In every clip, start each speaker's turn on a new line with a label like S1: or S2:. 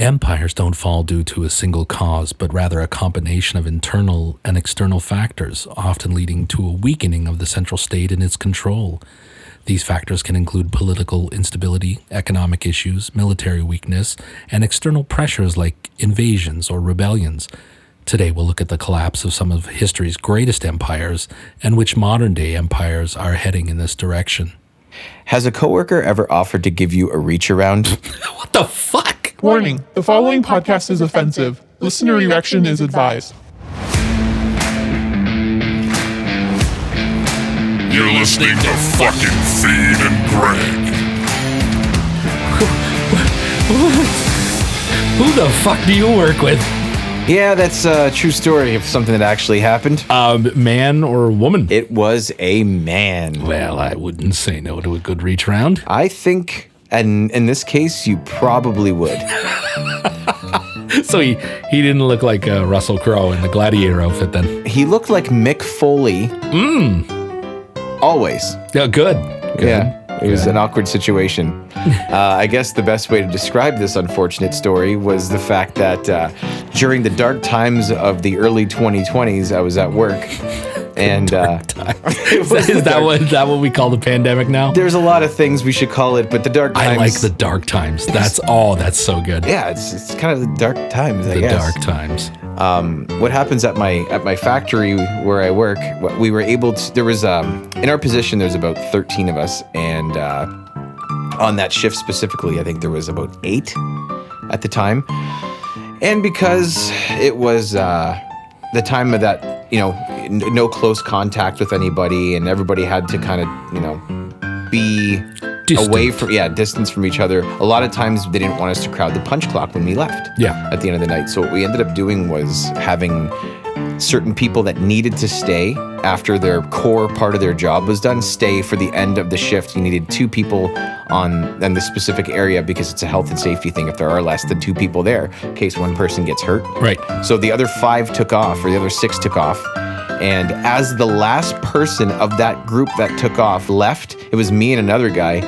S1: Empires don't fall due to a single cause, but rather a combination of internal and external factors, often leading to a weakening of the central state and its control. These factors can include political instability, economic issues, military weakness, and external pressures like invasions or rebellions. Today, we'll look at the collapse of some of history's greatest empires and which modern-day empires are heading in this direction.
S2: Has a coworker ever offered to give you a reach around?
S1: What the fuck?
S3: Warning, the following podcast is offensive. Listener erection is advised.
S4: You're listening to fucking Fiend and Greg.
S1: Who the fuck do you work with?
S2: Yeah, that's a true story of something that actually happened.
S1: Man or woman?
S2: It was a man.
S1: Well, I wouldn't say no to a good reach around.
S2: I think, and in this case, you probably would.
S1: So he didn't look like Russell Crowe in the Gladiator outfit then?
S2: He looked like Mick Foley. Always.
S1: Yeah, good.
S2: Yeah. It was an awkward situation. I guess the best way to describe this unfortunate story was the fact that during the dark times of the early 2020s, I was at work. And
S1: is that what we call the pandemic now?
S2: There's a lot of things we should call it, but the dark times.
S1: I like the dark times. That's so good.
S2: Yeah, it's kind of the dark times, I guess.
S1: The dark times.
S2: What happens at my factory where I work, we were able to, there was, in our position, there's about 13 of us, and on that shift specifically, I think there was about 8 at the time. And because it was the time of that, no close contact with anybody, and everybody had to kind of, be away from, distance from each other. A lot of times they didn't want us to crowd the punch clock when we left at the end of the night. So what we ended up doing was having certain people that needed to stay after their core part of their job was done, stay for the end of the shift. You needed 2 people in the specific area because it's a health and safety thing if there are less than 2 people there in case one person gets hurt.
S1: Right.
S2: So the other 5 took off, or the other 6 took off. And as the last person of that group that took off left, it was me and another guy.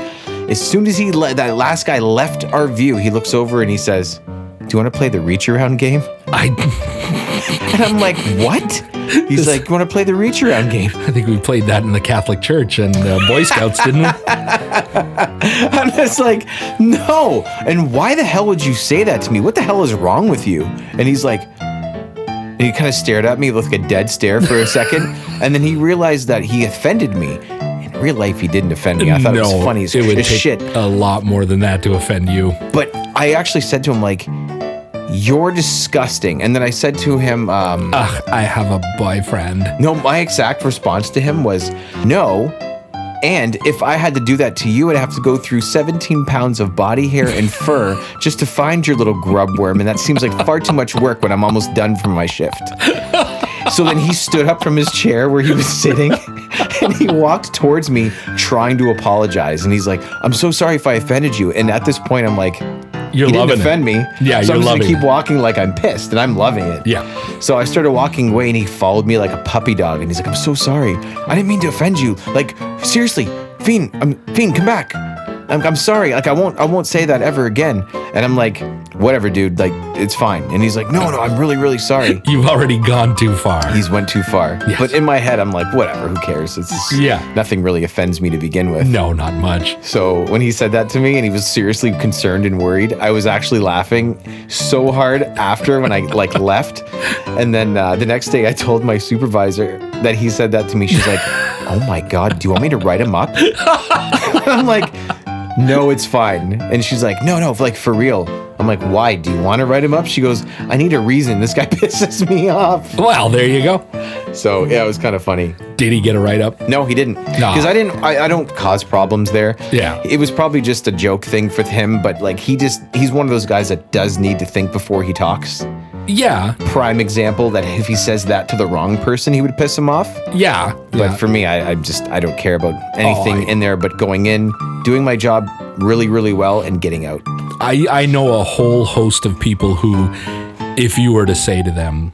S2: As soon as that last guy left our view, he looks over and he says, "Do you want to play the reach around game?" And I'm like, "What?" He's like, "You want to play the reach around game?"
S1: I think we played that in the Catholic Church and Boy Scouts, didn't we?
S2: I'm just like, "No." And why the hell would you say that to me? What the hell is wrong with you? And he's like, and he kind of stared at me with like a dead stare for a second. And then he realized that he offended me. In real life, he didn't offend me. I thought it was funny as shit.
S1: It would take a lot more than that to offend you.
S2: But I actually said to him, like, "You're disgusting." And then I said to him,
S1: I have a boyfriend.
S2: No, my exact response to him was, "No. And if I had to do that to you, I'd have to go through 17 pounds of body hair and fur just to find your little grub worm. And that seems like far too much work when I'm almost done from my shift." So then he stood up from his chair where he was sitting and he walked towards me trying to apologize. And he's like, "I'm so sorry if I offended you." And at this point, I'm like,
S1: You're
S2: he
S1: loving
S2: didn't offend me.
S1: Yeah,
S2: so
S1: you're
S2: I'm just
S1: loving
S2: gonna keep
S1: it.
S2: walking like I'm pissed, and I'm loving it.
S1: Yeah.
S2: So I started walking away, and he followed me like a puppy dog. And he's like, "I'm so sorry. I didn't mean to offend you. Like, seriously, Fiend, come back. I'm sorry. Like, I won't say that ever again." And I'm like, "Whatever, dude. Like, it's fine." And he's like, No, I'm really, really sorry."
S1: You've already gone too far.
S2: He's went too far.
S1: Yes.
S2: But in my head, I'm like, whatever, who cares? Nothing really offends me to begin with.
S1: No, not much.
S2: So when he said that to me and he was seriously concerned and worried, I was actually laughing so hard after when I left. And then the next day I told my supervisor that he said that to me. She's like, "Oh my God, do you want me to write him up?" I'm like, "No, it's fine." And she's like, no, like for real. I'm like, "Why? Do you want to write him up?" She goes, "I need a reason. This guy pisses me off."
S1: Well, there you go.
S2: So yeah, it was kind of funny.
S1: Did he get a write-up?
S2: No, he didn't. Because I don't cause problems there.
S1: Yeah.
S2: It was probably just a joke thing for him, but like he's one of those guys that does need to think before he talks.
S1: Yeah.
S2: Prime example that if he says that to the wrong person, he would piss him off.
S1: Yeah.
S2: But for me, I don't care about anything in there but going in, doing my job really, really well, and getting out.
S1: I know a whole host of people who, if you were to say to them,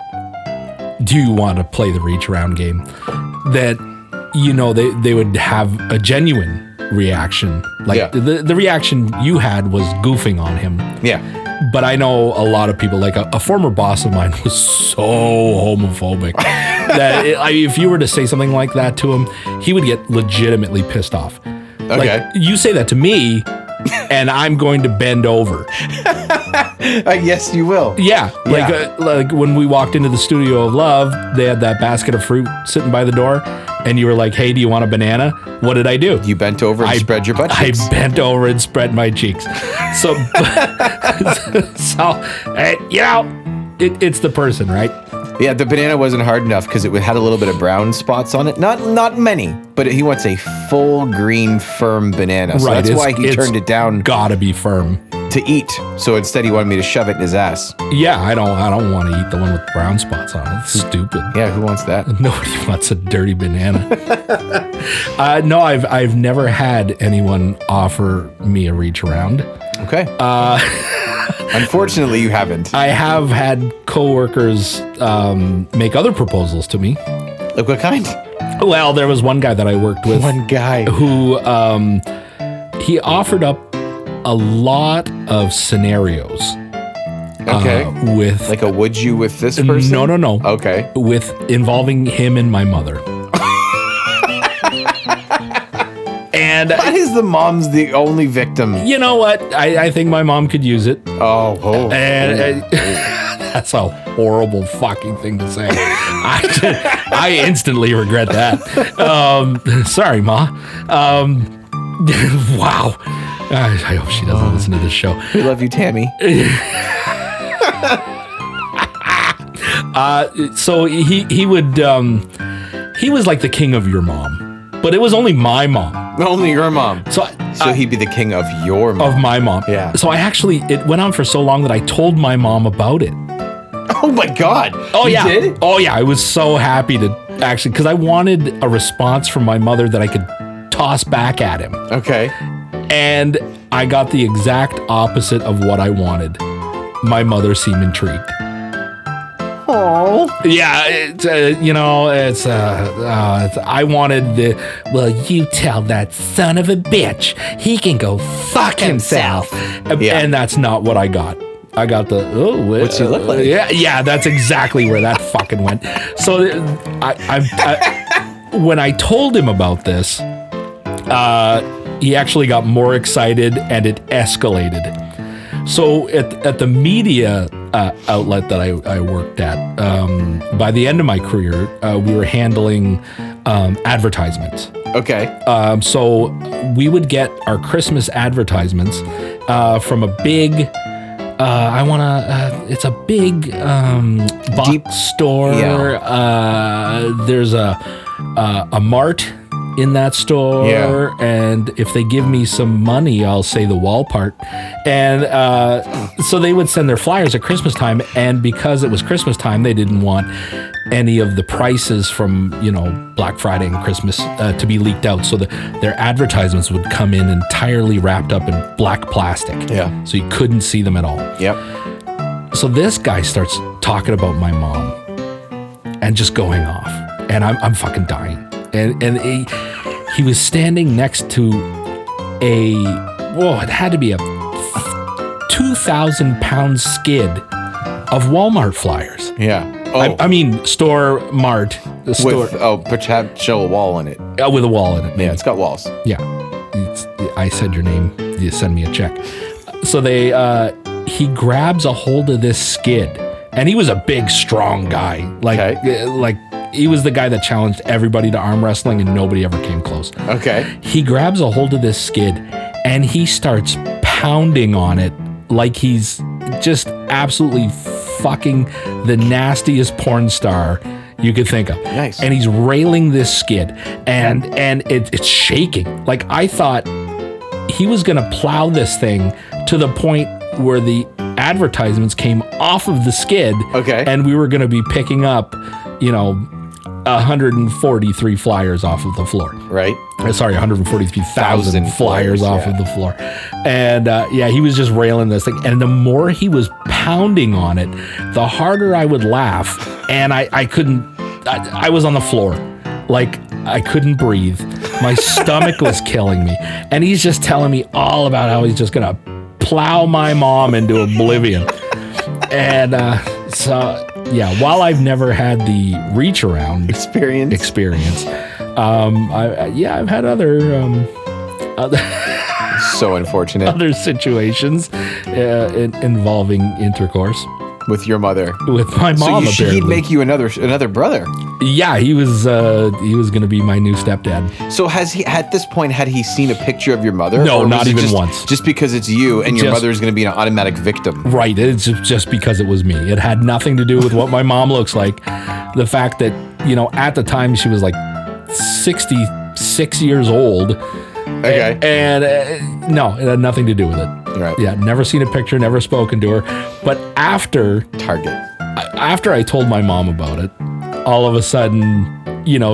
S1: "Do you want to play the reach around game?" that, they would have a genuine reaction. Like the reaction you had was goofing on him.
S2: Yeah.
S1: But I know a lot of people, like a former boss of mine was so homophobic that if you were to say something like that to him, he would get legitimately pissed off.
S2: Okay.
S1: Like, you say that to me, and I'm going to bend over.
S2: Yes, you will.
S1: Yeah. Like when we walked into the Studio of Love, they had that basket of fruit sitting by the door, and you were like, hey, do you want a banana? What did I do?
S2: You bent over and spread your butt cheeks.
S1: I bent over and spread my cheeks. So, it's the person, right?
S2: Yeah, the banana wasn't hard enough because it had a little bit of brown spots on it. Not many, but he wants a full green, firm banana. So
S1: Right,
S2: that's why he turned it down
S1: Gotta be firm.
S2: to eat. So instead, he wanted me to shove it in his ass.
S1: Yeah, I don't want to eat the one with brown spots on it. It's stupid.
S2: Yeah, who wants that?
S1: Nobody wants a dirty banana. No, I've never had anyone offer me a reach around.
S2: Okay. Unfortunately, you haven't.
S1: I have had coworkers make other proposals to me.
S2: Like what kind?
S1: Well, there was one guy that I worked with.
S2: One guy.
S1: Who he offered up a lot of scenarios.
S2: Okay.
S1: With
S2: like a would you with this person?
S1: No.
S2: Okay.
S1: With involving him and my mother. And
S2: why is the mom's the only victim?
S1: You know what? I think my mom could use it. And that's a horrible fucking thing to say. I instantly regret that. Sorry, Ma. Wow. I hope she doesn't listen to this show.
S2: We love you, Tammy.
S1: So he would he was like the king of your mom, but it was only my mom.
S2: Only your mom.
S1: So
S2: he'd be the king of your mom.
S1: Of my mom.
S2: Yeah.
S1: So it went on for so long that I told my mom about it.
S2: Oh my God.
S1: Oh
S2: you
S1: yeah.
S2: did?
S1: Oh yeah. I was so happy to actually, because I wanted a response from my mother that I could toss back at him.
S2: Okay.
S1: And I got the exact opposite of what I wanted. My mother seemed intrigued.
S2: Oh.
S1: Yeah, I wanted well, you tell that son of a bitch, he can go fuck himself.
S2: Yeah.
S1: And that's not what I got. I got the,
S2: what's he look like?
S1: Yeah, that's exactly where that fucking went. So I when I told him about this, he actually got more excited and it escalated. So at the media outlet that I worked at, by the end of my career, we were handling advertisements.
S2: Okay.
S1: So we would get our Christmas advertisements from a big, it's a big box store. Yeah. There's a mart in that store, and if they give me some money, I'll say the wall part. And so they would send their flyers at Christmas time, and because it was Christmas time, they didn't want any of the prices from Black Friday and Christmas to be leaked out. So their advertisements would come in entirely wrapped up in black plastic. Yeah. So you couldn't see them at all.
S2: Yep.
S1: So this guy starts talking about my mom and just going off, and I'm fucking dying. And he was standing next to it had to be a 2,000-pound skid of Walmart flyers.
S2: Yeah.
S1: Oh. I mean, store mart. Store.
S2: With potential wall in it.
S1: With a wall in it. Maybe.
S2: Yeah, it's got walls.
S1: Yeah. I said your name. You send me a check. So he grabs a hold of this skid, and he was a big, strong guy. Like he was the guy that challenged everybody to arm wrestling, and nobody ever came close. Okay. He grabs a hold of this skid, and he starts pounding on it like he's just absolutely fucking the nastiest porn star you could think of. Nice. And he's railing this skid, and it's shaking. Like, I thought he was gonna plow this thing to the point where the advertisements came off of the skid. Okay. And we were gonna be picking up, 143 flyers off of the floor. Right. Sorry, 143,000 flyers off of the floor. And he was just railing this thing. And the more he was pounding on it, the harder I would laugh. And I couldn't, I was on the floor. Like, I couldn't breathe. My stomach was killing me. And he's just telling me all about how he's just going to plow my mom into oblivion. And while I've never had the reach around experience, I've had other
S2: so unfortunate
S1: other situations involving intercourse
S2: with your mother,
S1: with my mom.
S2: So he'd make you another brother.
S1: Yeah, he was going to be my new stepdad.
S2: So had he seen a picture of your mother?
S1: No, not even once.
S2: Just because it's you and your mother is going to be an automatic victim.
S1: Right. It's just because it was me. It had nothing to do with what my mom looks like. The fact that, at the time she was like 66 years old.
S2: Okay.
S1: And no, it had nothing to do with it.
S2: Right.
S1: Yeah, never seen a picture, never spoken to her. But after I told my mom about it, all of a sudden,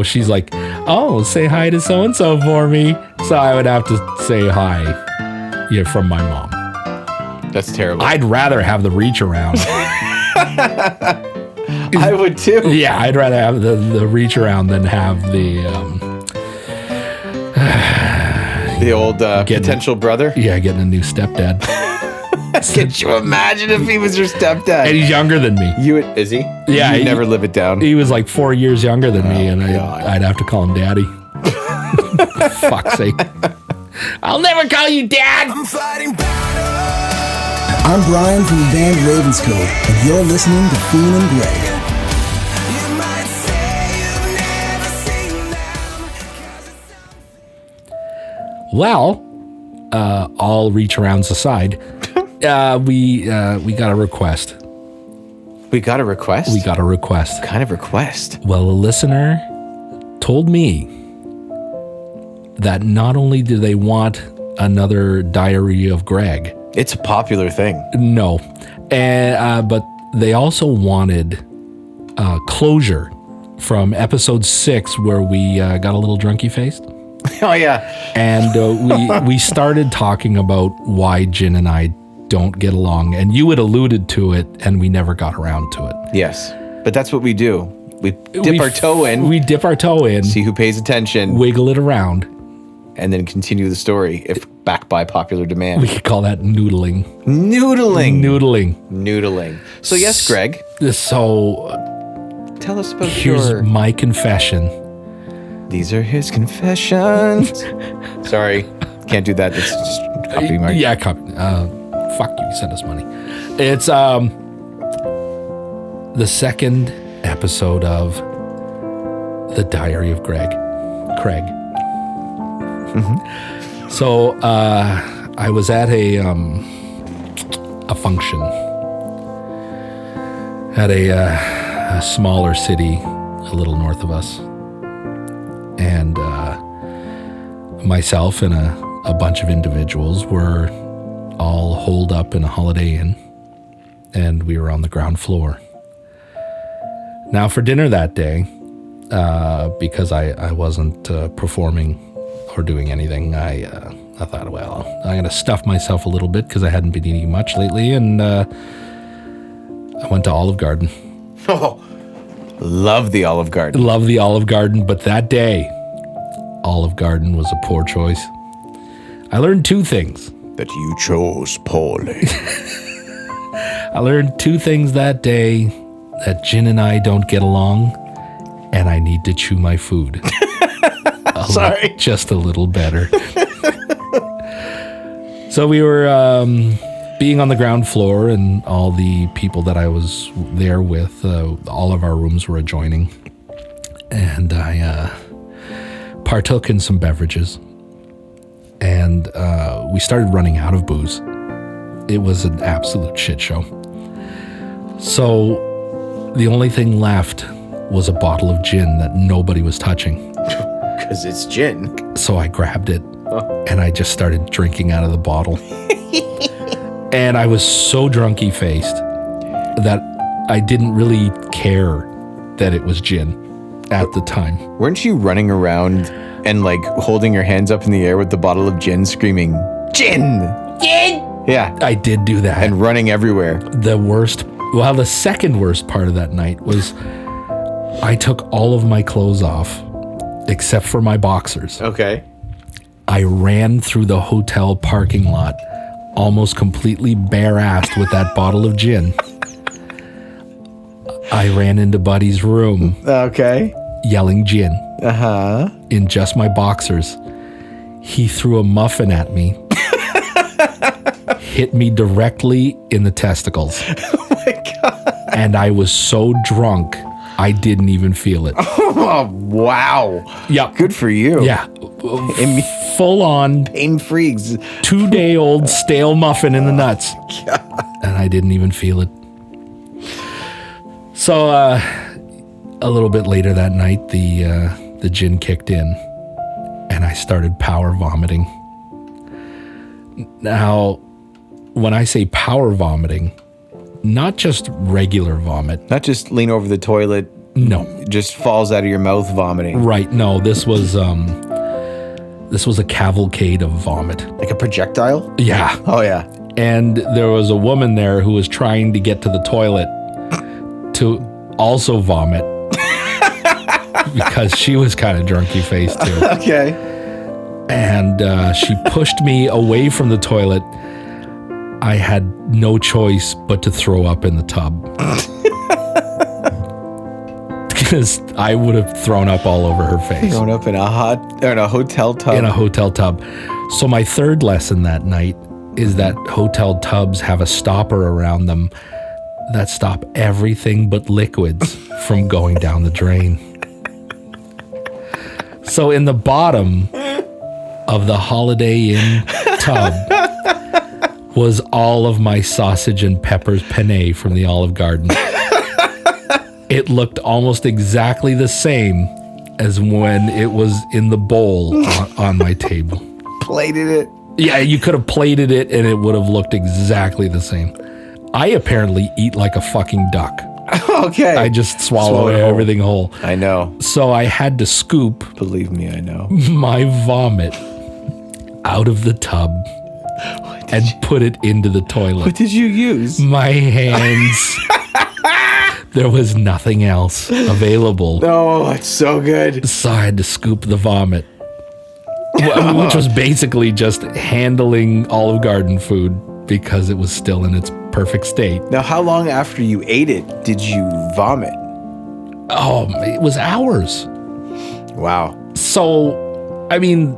S1: she's like, oh, say hi to so-and-so for me. So I would have to say hi from my mom.
S2: That's terrible.
S1: I'd rather have the reach around.
S2: I would too.
S1: Yeah, I'd rather have the reach around than have
S2: the old potential brother?
S1: Yeah, getting a new stepdad.
S2: Could you imagine if he was your stepdad?
S1: And he's younger than me.
S2: Is he?
S1: Yeah.
S2: You'd never live it down.
S1: He was like 4 years younger than me, and I'd have to call him daddy. Fuck's sake. I'll never call you dad.
S5: I'm Brian from the band Ravenscoat, and you're listening to Fiend and Greg.
S1: Well, all reach arounds aside, we got a request.
S2: We got a request?
S1: We got a request.
S2: What kind of request?
S1: Well, a listener told me that not only do they want another Diary of Greg.
S2: It's a popular thing.
S1: No. But they also wanted closure from episode 6 where we got a little drunky-faced.
S2: Oh, yeah.
S1: And we started talking about why Jen and I don't get along. And you had alluded to it, and we never got around to it.
S2: Yes. But that's what we do. We dip our toe in.
S1: We dip our toe in.
S2: See who pays attention.
S1: Wiggle it around.
S2: And then continue the story if backed by popular demand.
S1: We could call that noodling.
S2: Noodling. So yes, Greg.
S1: So
S2: tell us about
S1: here's my confession.
S2: These are his confessions. Sorry, can't do that. That's just copy mark.
S1: Yeah, fuck you. Send us money. It's the second episode of The Diary of Craig.
S2: Mm-hmm.
S1: So I was at a function at a smaller city a little north of us, and myself and a bunch of individuals were all holed up in a Holiday Inn, and we were on the ground floor. Now for dinner that day, because I wasn't performing or doing anything, I thought, well, I'm going to stuff myself a little bit because I hadn't been eating much lately, and I went to Olive Garden.
S2: Oh, love the Olive Garden.
S1: Love the Olive Garden, but that day, Olive Garden was a poor choice. I learned two things.
S2: That you chose poorly.
S1: I learned two things that day, that Jen and I don't get along, and I need to chew my food.
S2: Sorry.
S1: Just a little better. So we were being on the ground floor, and all the people that I was there with, all of our rooms were adjoining. And I partook in some beverages. And we started running out of booze. It was an absolute shit show. So the only thing left was a bottle of gin that nobody was touching.
S2: Because it's gin.
S1: So I grabbed it and I just started drinking out of the bottle. And I was so drunky-faced that I didn't really care that it was gin at the time.
S2: Weren't you running around and like holding your hands up in the air with the bottle of gin, screaming, "Gin! Gin!" Yeah.
S1: I did do that.
S2: And running everywhere.
S1: The second worst part of that night was I took all of my clothes off except for my boxers.
S2: Okay.
S1: I ran through the hotel parking lot almost completely bare-assed with that bottle of gin, I ran into Buddy's room
S2: Okay.
S1: yelling gin
S2: Uh-huh.
S1: in just my boxers. He threw a muffin at me, hit me directly in the testicles.
S2: Oh my God.
S1: And I was so drunk, I didn't even feel it.
S2: Oh, wow.
S1: Yeah.
S2: Good for you.
S1: Yeah. Full on
S2: Pain-free.
S1: 2-day-old stale muffin in the nuts. And I didn't even feel it. So a little bit later that night, the gin kicked in and I started power vomiting. Now, when I say power vomiting, not just regular vomit.
S2: Not just lean over the toilet.
S1: No.
S2: Just falls out of your mouth vomiting.
S1: Right. No, this was a cavalcade of vomit.
S2: Like a projectile?
S1: Yeah.
S2: Oh, yeah.
S1: And there was a woman there who was trying to get to the toilet to also vomit because she was kind of drunky faced too.
S2: Okay.
S1: And she pushed me away from the toilet. I had no choice but to throw up in the tub. Because I would have thrown up all over her face.
S2: Thrown up in a hotel tub.
S1: In a hotel tub. So my third lesson that night is that hotel tubs have a stopper around them that stop everything but liquids from going down the drain. So in the bottom of the Holiday Inn tub was all of my sausage and peppers penne from the Olive Garden. It looked almost exactly the same as when it was in the bowl on my table.
S2: Plated it.
S1: Yeah, you could have plated it and it would have looked exactly the same. I apparently eat like a fucking duck.
S2: Okay.
S1: I just swallow
S2: Swallow
S1: everything whole.
S2: I know.
S1: So I had to scoop
S2: Believe me, I know.
S1: my vomit out of the tub and put it into the toilet.
S2: What did you use?
S1: My hands. There was nothing else available.
S2: Oh, it's so good.
S1: So I had to scoop the vomit, which was basically just handling Olive Garden food because it was still in its perfect state.
S2: Now, how long after you ate it did you vomit?
S1: Oh, it was hours.
S2: Wow.
S1: So, I mean,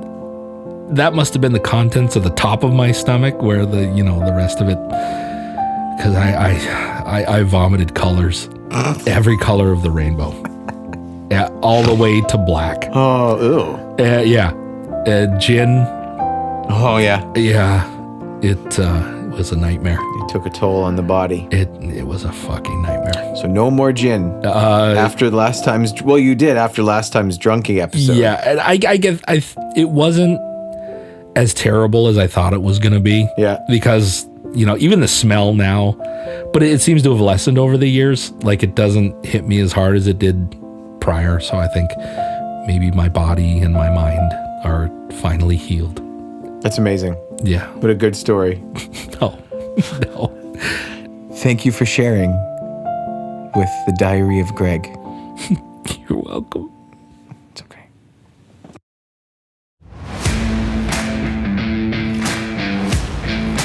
S1: that must have been the contents of the top of my stomach where the rest of it, because I vomited colors. Every color of the rainbow. Yeah, all the way to black.
S2: Oh, ew.
S1: Yeah. Gin.
S2: Oh, yeah.
S1: Yeah. It was a nightmare.
S2: It took a toll on the body.
S1: It was a fucking nightmare.
S2: So no more gin. After last time's... Well, you did after last time's drunky episode.
S1: Yeah, and I get... it wasn't as terrible as I thought it was going to be.
S2: Yeah.
S1: Because, even the smell now... But it seems to have lessened over the years. Like, it doesn't hit me as hard as it did prior. So I think maybe my body and my mind are finally healed.
S2: That's amazing.
S1: Yeah.
S2: What a good story.
S1: No.
S2: Thank you for sharing with the Diary of Greg.
S1: You're welcome.
S2: It's okay.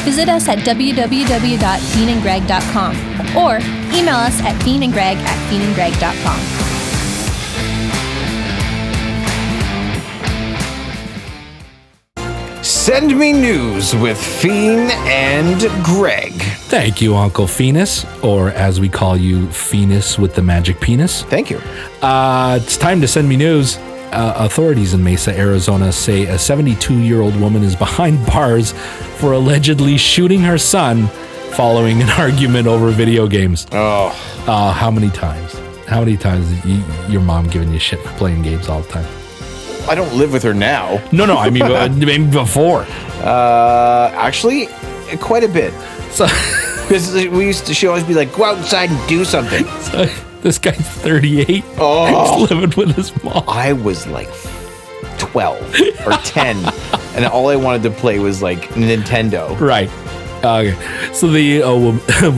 S6: Visit us at www.fiendandgreg.com or email us at fiendandgreg@fiendandgreg.com.
S2: Send me news with Fiend and Greg.
S1: Thank you, Uncle Phoenix, or as we call you, Phoenix with the magic penis.
S2: Thank you.
S1: It's time to send me news. Authorities in Mesa, Arizona say a 72-year-old woman is behind bars for allegedly shooting her son following an argument over video games.
S2: Oh.
S1: How many times? How many times is your mom giving you shit for playing games all the time?
S2: I don't live with her now.
S1: No, I mean maybe before.
S2: Actually, quite a bit.
S1: So,
S2: Because she always be like, go outside and do something.
S1: so this guy's 38.
S2: Oh.
S1: He's living with his mom.
S2: I was like 12 or 10, and all I wanted to play was like Nintendo.
S1: Right. Okay, so the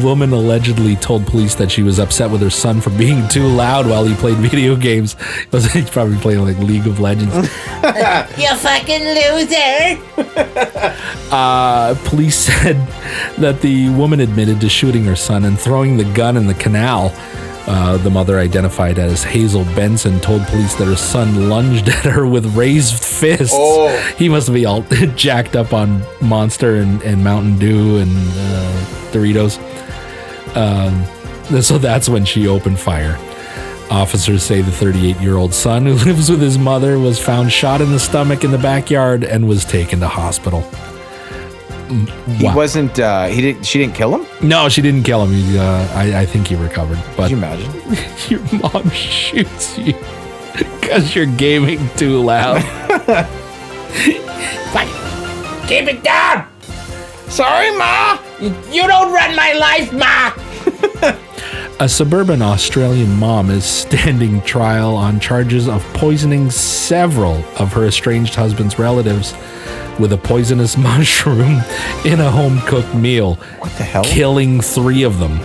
S1: woman allegedly told police that she was upset with her son for being too loud while he played video games. He's probably playing like League of Legends.
S7: You fucking loser!
S1: Police said that the woman admitted to shooting her son and throwing the gun in the canal. The mother, identified as Hazel Benson, told police that her son lunged at her with raised fists.
S2: Oh.
S1: He must be all jacked up on Monster and Mountain Dew and Doritos. So that's when she opened fire. Officers say the 38-year-old son, who lives with his mother, was found shot in the stomach in the backyard and was taken to hospital.
S2: He wasn't. She didn't kill him.
S1: No, she didn't kill him. I think he recovered. But
S2: Could you imagine?
S1: your mom shoots you because you're gaming too loud.
S7: Keep it down! Sorry, Ma! You don't run my life, Ma!
S1: A suburban Australian mom is standing trial on charges of poisoning several of her estranged husband's relatives with a poisonous mushroom in a home-cooked meal.
S2: What the hell?
S1: Killing 3 of them.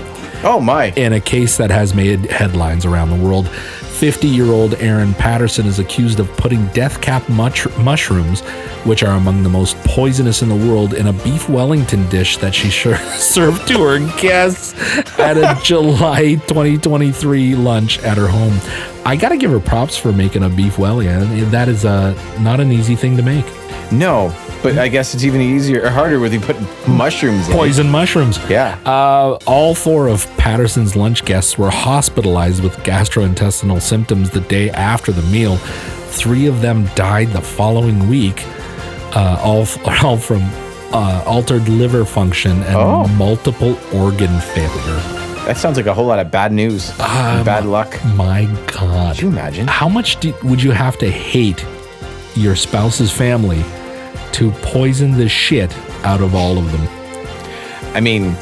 S2: Oh my!
S1: In a case that has made headlines around the world. 50-year-old Erin Patterson is accused of putting death cap mushrooms, which are among the most poisonous in the world, in a beef Wellington dish that she served to her guests at a July 2023 lunch at her home. I gotta give her props for making a beef Wellington. That is not an easy thing to make.
S2: No, but I guess it's even easier or harder when you put mushrooms in.
S1: Poison mushrooms.
S2: Yeah.
S1: All 4 of Patterson's lunch guests were hospitalized with gastrointestinal symptoms the day after the meal. 3 of them died the following week, all from altered liver function and multiple organ failure.
S2: That sounds like a whole lot of bad news. Bad luck.
S1: My God.
S2: Could you imagine?
S1: How much would you have to hate your spouse's family to poison the shit out of all of them?
S2: I mean,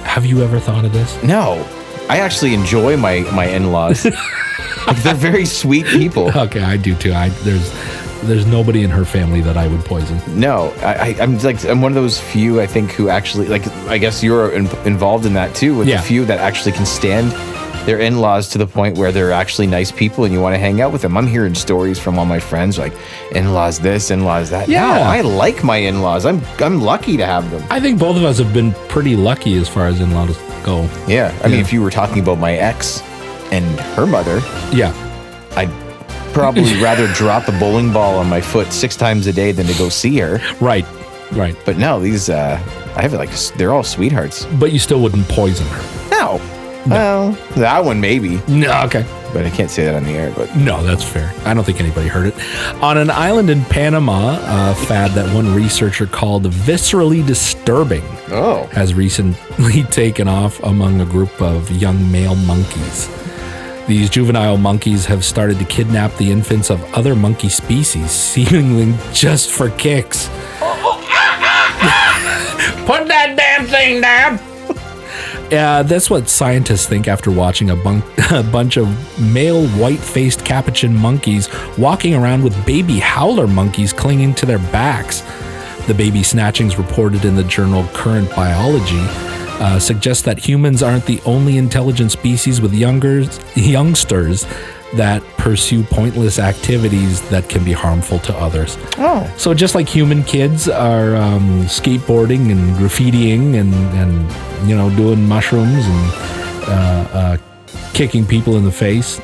S1: have you ever thought of this?
S2: No. I actually enjoy my in-laws. Like, they're very sweet people.
S1: Okay, I do too. There's nobody in her family that I would poison.
S2: No, I'm one of those few, I think, who actually, like, I guess you're involved in that too, with the few that actually can stand their in-laws to the point where they're actually nice people and you want to hang out with them. I'm hearing stories from all my friends, like, in-laws this, in-laws that.
S1: Yeah.
S2: No, I like my in-laws. I'm lucky to have them.
S1: I think both of us have been pretty lucky as far as in-laws go.
S2: Yeah. I mean, if you were talking about my ex and her mother,
S1: yeah,
S2: I'd probably rather drop a bowling ball on my foot 6 times a day than to go see her.
S1: Right.
S2: But no, these, I have they're all sweethearts.
S1: But you still wouldn't poison her.
S2: No. Well, that one maybe.
S1: No, okay.
S2: But I can't say that on the air. But
S1: no, that's fair. I don't think anybody heard it. On an island in Panama, a fad that one researcher called viscerally disturbing has recently taken off among a group of young male monkeys. These juvenile monkeys have started to kidnap the infants of other monkey species, seemingly just for kicks.
S7: Put that damn thing down!
S1: That's what scientists think after watching a bunch of male white-faced capuchin monkeys walking around with baby howler monkeys clinging to their backs. The baby snatchings reported in the journal Current Biology suggest that humans aren't the only intelligent species with youngsters that pursue pointless activities that can be harmful to others.
S2: Oh.
S1: So just like human kids are skateboarding and graffitiing and doing mushrooms and kicking people in the face,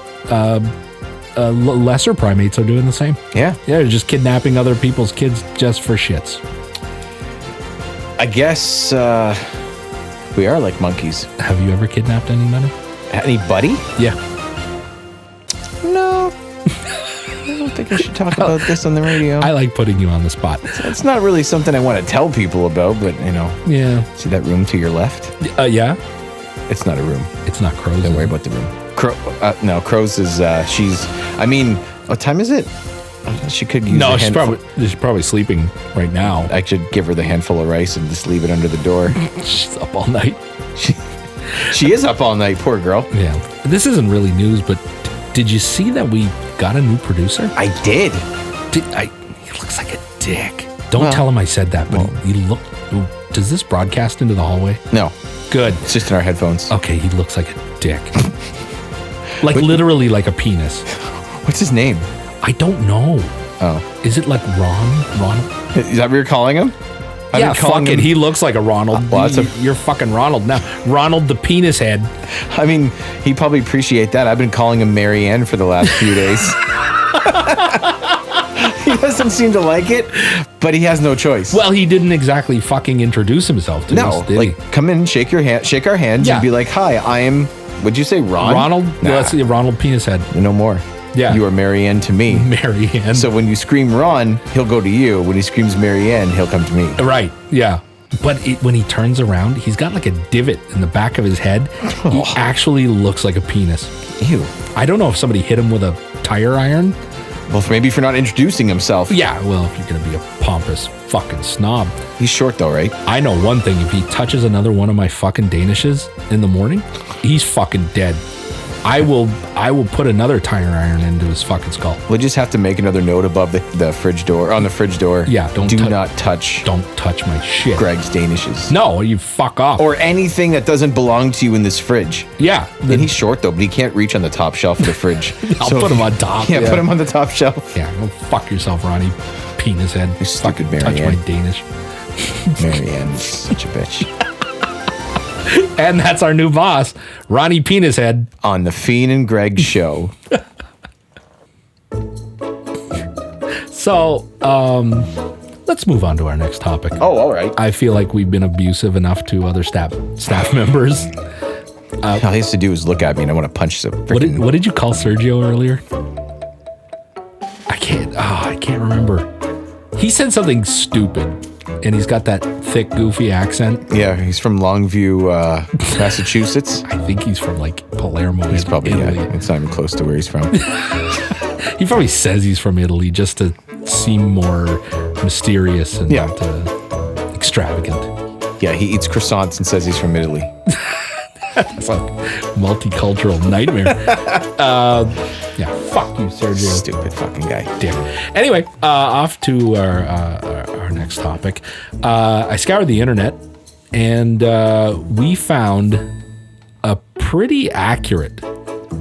S1: lesser primates are doing the same.
S2: Yeah.
S1: Yeah, they're just kidnapping other people's kids just for shits.
S2: I guess we are like monkeys.
S1: Have you ever kidnapped anybody?
S2: Anybody?
S1: Yeah.
S2: No. I don't think I should talk about this on the radio.
S1: I like putting you on the spot.
S2: It's not really something I want to tell people about, but,
S1: Yeah.
S2: See that room to your left?
S1: Yeah?
S2: It's not a room.
S1: It's not Crow's.
S2: Don't worry about the room. No, Crow's is, what time is it? She could use
S1: No, she's probably sleeping right now.
S2: I should give her the handful of rice and just leave it under the door.
S1: She's up all night.
S2: She is up all night, poor girl.
S1: Yeah. This isn't really news, but did you see that we got a new producer?
S2: I did.
S1: He looks like a dick. Don't tell him I said that, but he looked Does this broadcast into the hallway?
S2: No,
S1: Good.
S2: it's just in our headphones.
S1: Okay, he looks like a dick. Like literally like a penis.
S2: What's his name?
S1: I don't know.
S2: Oh,
S1: Is it like Ronald?
S2: is that what you're calling him? I've
S1: Yeah,
S2: been calling
S1: fuck it.
S2: him-
S1: He looks like a Ronald.
S2: Well, that's
S1: You're fucking Ronald now. Ronald the penis head.
S2: I mean, he'd probably appreciate that. I've been calling him Marianne for the last few days. He doesn't seem to like it, but he has no choice.
S1: Well, he didn't exactly fucking introduce himself to
S2: no,
S1: us, did
S2: like
S1: he?
S2: come in, shake our hands,
S1: Yeah.
S2: and be like, "Hi, I am." Would you say Ron?
S1: Ronald?
S2: Nah,
S1: Let's see, Ronald penis head.
S2: no more.
S1: Yeah.
S2: you are Marianne to me.
S1: Marianne.
S2: So when you scream Ron, he'll go to you. When he screams Marianne, he'll come to me.
S1: Right, yeah. But when he turns around, he's got like a divot in the back of his head. He actually looks like a penis.
S2: Ew.
S1: I don't know if somebody hit him with a tire iron.
S2: Well, maybe for not introducing himself.
S1: Yeah, well, if you're going to be a pompous fucking snob.
S2: He's short though, right?
S1: I know one thing. If he touches another one of my fucking Danishes in the morning, he's fucking dead. I will put another tire iron into his fucking skull.
S2: We'll just have to make another note above the fridge door, on the fridge door.
S1: Yeah,
S2: do not touch
S1: Don't touch my shit.
S2: Greg's Danishes.
S1: No, you fuck off.
S2: Or anything that doesn't belong to you in this fridge.
S1: yeah.
S2: And he's short though, but he can't reach on the top shelf of the fridge.
S1: I'll put him on top.
S2: Yeah, put him on the top shelf.
S1: Yeah, go fuck yourself, Ronnie. Penis head.
S2: You stupid
S1: Fucking touch
S2: Marianne.
S1: my Danish.
S2: Marianne's such a bitch.
S1: And that's our new boss, Ronnie Penis Head.
S2: On the Fiend and Greg show.
S1: So, let's move on to our next topic.
S2: Oh, all right.
S1: I feel like we've been abusive enough to other staff members.
S2: All he has to do is look at me and I want to punch some freaking...
S1: What did you call Sergio earlier? I can't remember. He said something stupid, and he's got that thick, goofy accent.
S2: Yeah, he's from Longview, Massachusetts.
S1: I think he's from like Palermo,
S2: He's probably,
S1: Italy.
S2: yeah, it's not even close to where he's from.
S1: He probably says he's from Italy just to seem more mysterious and
S2: Yeah.
S1: extravagant.
S2: Yeah, he eats croissants and says he's from Italy.
S1: It's like multicultural nightmare. Yeah, fuck you, Sergio.
S2: Stupid fucking guy.
S1: Dick. Anyway, off to our next topic. I scoured the internet and we found a pretty accurate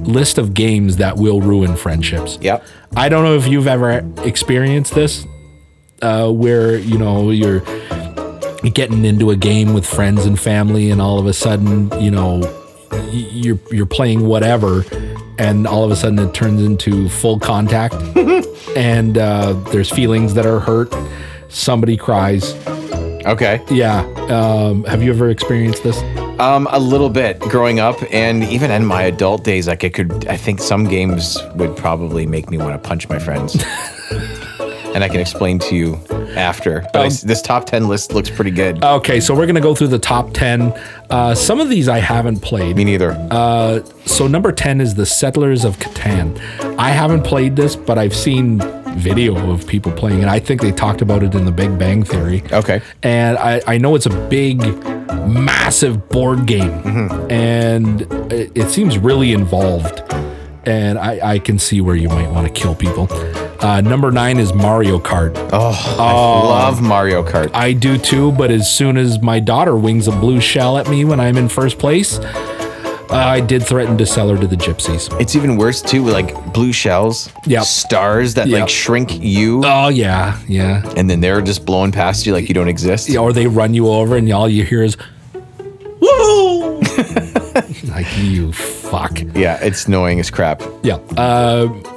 S1: list of games that will ruin friendships.
S2: Yep.
S1: I don't know if you've ever experienced this, where you're getting into a game with friends and family, and all of a sudden, you're playing whatever, and all of a sudden it turns into full contact, and there's feelings that are hurt. Somebody cries.
S2: Okay.
S1: Yeah. Have you ever experienced this?
S2: A little bit growing up, and even in my adult days, like I think some games would probably make me want to punch my friends. And I can explain to you after. But this top 10 list looks pretty good.
S1: Okay, so we're going to go through the top 10. Some of these I haven't played.
S2: Me neither.
S1: So number 10 is the Settlers of Catan. I haven't played this, but I've seen video of people playing it. I think they talked about it in the Big Bang Theory.
S2: Okay.
S1: And I know it's a big, massive board game. And it seems really involved. And I can see where you might want to kill people. Number 9 is Mario Kart.
S2: I love Mario Kart.
S1: I do too, but as soon as my daughter wings a blue shell at me when I'm in first place, I did threaten to sell her to the gypsies.
S2: It's even worse too, with like blue shells,
S1: Yep.
S2: stars that
S1: Yep.
S2: like shrink you,
S1: Oh, yeah, yeah.
S2: and then they're just blowing past you like you don't exist.
S1: Yeah, or they run you over and all you hear is, woo! Like, you fuck.
S2: Yeah, it's annoying as crap.
S1: Yeah.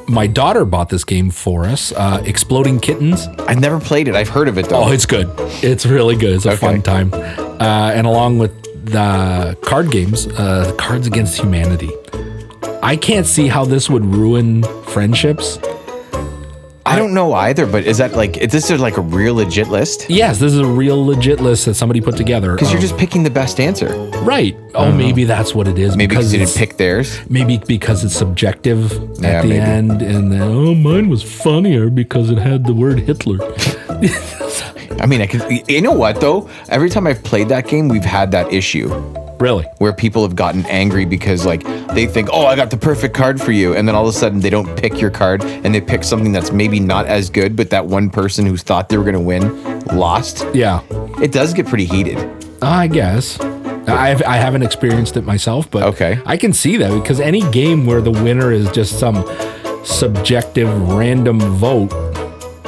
S1: My daughter bought this game for us, Exploding Kittens.
S2: I've never played it. I've heard of it though.
S1: Oh, it's good. It's really good. It's a
S2: Okay.
S1: fun time. And along with the card games, Cards Against Humanity. I can't see how this would ruin friendships.
S2: I don't know either, but is that like, is this like a real legit list?
S1: Yes, this is a real legit list that somebody put together.
S2: Because you're just picking the best answer.
S1: right. Oh, maybe that's what it is.
S2: Maybe because you didn't
S1: it's-
S2: pick theirs.
S1: Maybe because it's subjective
S2: Yeah,
S1: at the
S2: maybe.
S1: end, and then, oh, mine was funnier because it had the word Hitler.
S2: I mean, you know what though? Every time I've played that game, we've had that issue
S1: Really?
S2: where people have gotten angry because like they think, oh, I got the perfect card for you. And then all of a sudden they don't pick your card and they pick something that's maybe not as good, but that one person who thought they were going to win lost.
S1: Yeah.
S2: It does get pretty heated.
S1: I guess. I haven't experienced it myself, but
S2: Okay.
S1: I can see that because any game where the winner is just some subjective random vote,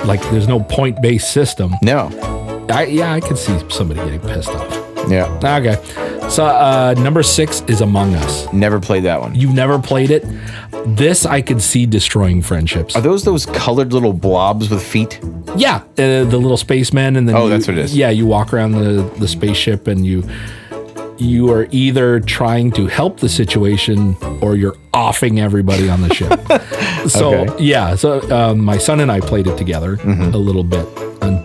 S1: like there's no point-based system.
S2: No.
S1: I can see somebody getting pissed off.
S2: Yeah.
S1: Okay. So number 6 is Among Us.
S2: Never played that one.
S1: You've never played it? This I could see destroying friendships.
S2: Are those colored little blobs with feet?
S1: Yeah, the little spacemen, and then
S2: that's what it is.
S1: Yeah, you walk around the spaceship, and you are either trying to help the situation or you're offing everybody on the ship. So
S2: Okay.
S1: yeah, so my son and I played it together a little bit, and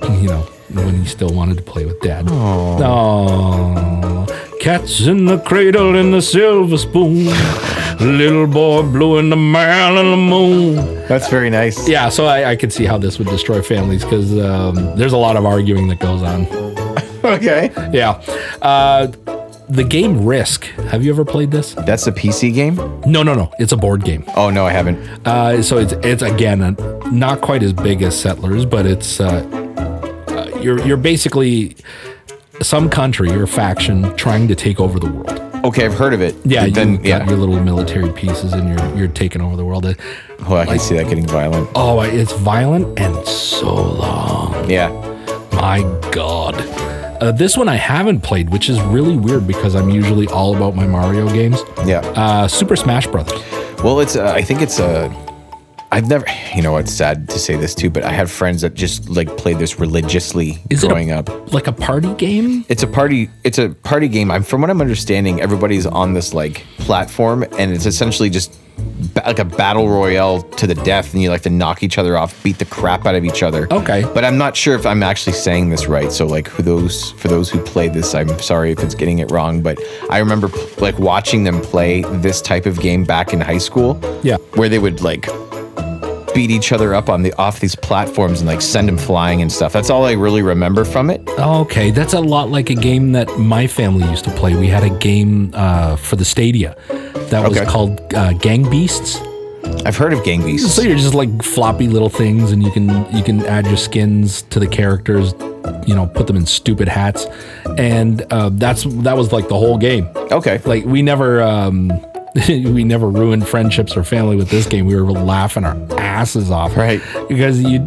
S1: when he still wanted to play with Dad. Oh, cats in the cradle and the silver spoon. Little boy blue in the man and the moon.
S2: That's very nice.
S1: Yeah, so I could see how this would destroy families because there's a lot of arguing that goes on.
S2: Okay.
S1: Yeah. The game Risk. Have you ever played this?
S2: That's a PC game?
S1: No. It's a board game.
S2: Oh, no, I haven't.
S1: So it's again not quite as big as Settlers, but it's you're basically some country or faction trying to take over the world.
S2: Okay, I've heard of it.
S1: Yeah,
S2: But
S1: you've got your little military pieces and you're taking over the world.
S2: Oh, I can see that getting violent.
S1: Oh, it's violent and so long.
S2: Yeah.
S1: My God. This one I haven't played, which is really weird because I'm usually all about my Mario games.
S2: Yeah.
S1: Super Smash Brothers.
S2: Well, I think it's I've never, it's sad to say this too, but I have friends that just like play this religiously growing up.
S1: Like a party game?
S2: It's a party game. From what I'm understanding, everybody's on this like platform and it's essentially just like a battle royale to the death and you like to knock each other off, beat the crap out of each other.
S1: Okay.
S2: But I'm not sure if I'm actually saying this right. So like for those who play this, I'm sorry if it's getting it wrong, but I remember like watching them play this type of game back in high school.
S1: Yeah.
S2: Where they would like beat each other up off these platforms and like send them flying and stuff. That's all I really remember from it.
S1: Okay, that's a lot like a game that my family used to play. We had a game for the Stadia that was called Gang Beasts.
S2: I've heard of Gang Beasts.
S1: So you're just like floppy little things, and you can add your skins to the characters. Put them in stupid hats, and that was like the whole game.
S2: Okay.
S1: Like we never we never ruined friendships or family with this game. We were laughing our asses off,
S2: right?
S1: Because you'd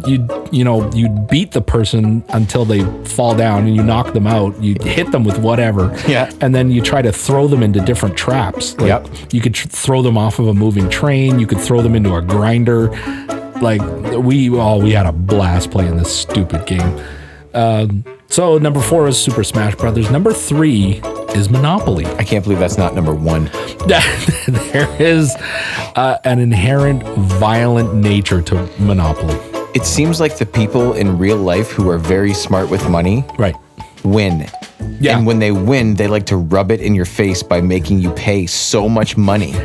S1: beat the person until they fall down, and you knock them out. You hit them with whatever,
S2: yeah, and
S1: then you try to throw them into different traps. Like, you could throw them off of a moving train. You could throw them into a grinder. Like we had a blast playing this stupid game. So number 4 is Super Smash Brothers. Number 3 is Monopoly.
S2: I can't believe that's not number 1.
S1: There is an inherent violent nature to Monopoly.
S2: It seems like the people in real life who are very smart with money,
S1: right,
S2: win.
S1: Yeah.
S2: And when they win, they like to rub it in your face by making you pay so much money.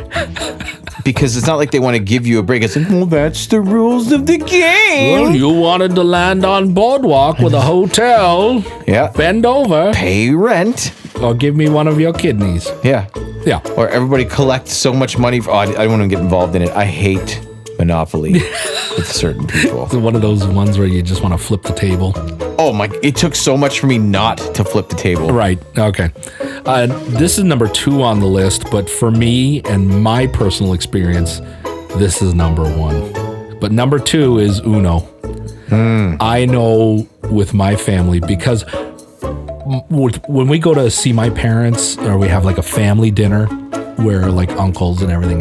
S2: Because it's not like they want to give you a break. It's like, well, that's the rules of the game.
S1: Well, you wanted to land on Boardwalk with a hotel.
S2: Yeah.
S1: Bend over.
S2: Pay rent.
S1: Or give me one of your kidneys.
S2: Yeah.
S1: Yeah.
S2: Or everybody collects so much money. I don't want to get involved in it. I hate Monopoly with certain people.
S1: It's one of those ones where you just want to flip the table.
S2: Oh my, it took so much for me not to flip the table.
S1: Right, okay. This is number 2 on the list, but for me and my personal experience, this is number 1. But number 2 is Uno. I know with my family, because when we go to see my parents, or we have like a family dinner where like uncles and everything,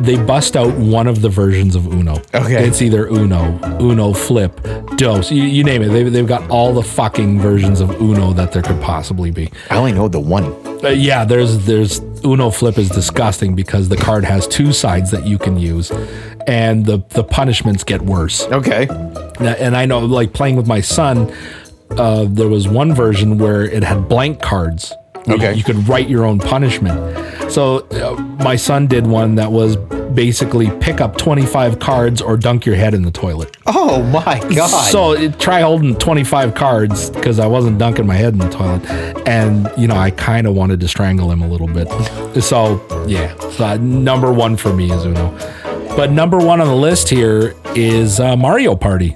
S1: they bust out one of the versions of Uno.
S2: Okay.
S1: It's either Uno Flip, Dose, you name it. They've got all the fucking versions of Uno that there could possibly be.
S2: I only know the one.
S1: Yeah, there's Uno Flip is disgusting because the card has 2 sides that you can use, and the punishments get worse.
S2: Okay.
S1: And I know, like playing with my son, there was one version where it had blank cards.
S2: Okay.
S1: You could write your own punishment. So my son did one that was basically pick up 25 cards or dunk your head in the toilet.
S2: Oh my God.
S1: So try holding 25 cards, because I wasn't dunking my head in the toilet. And, I kind of wanted to strangle him a little bit. So, yeah. So number 1 for me is Uno. But number 1 on the list here is Mario Party.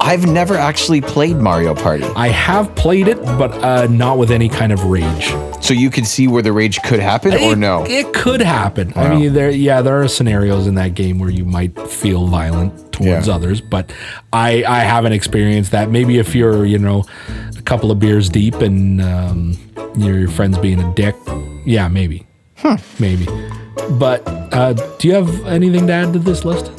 S2: I've never actually played Mario Party.
S1: I have played it, but not with any kind of rage.
S2: So you could see where the rage could happen, or no?
S1: It could happen.
S2: Wow.
S1: I mean, there are scenarios in that game where you might feel violent towards others, but I haven't experienced that. Maybe if you're, a couple of beers deep and your friend's being a dick, yeah, maybe. Maybe. But do you have anything to add to this list?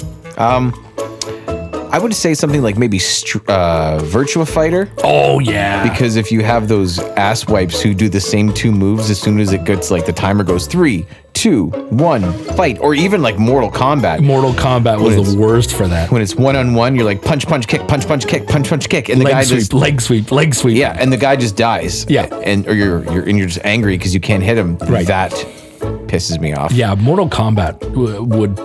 S2: I would say something like maybe Virtua Fighter.
S1: Oh, yeah.
S2: Because if you have those ass wipes who do the same 2 moves as soon as it gets like the timer goes 3, 2, 1, fight, or even like Mortal Kombat.
S1: Mortal Kombat was the worst for that.
S2: When it's 1-on-1, you're like punch, punch, kick, punch, punch, kick, punch, punch, kick, and the guy just
S1: leg sweep.
S2: Yeah, and the guy just dies.
S1: Yeah,
S2: or you're just angry because you can't hit him.
S1: Right.
S2: That pisses me off.
S1: Yeah, Mortal Kombat would.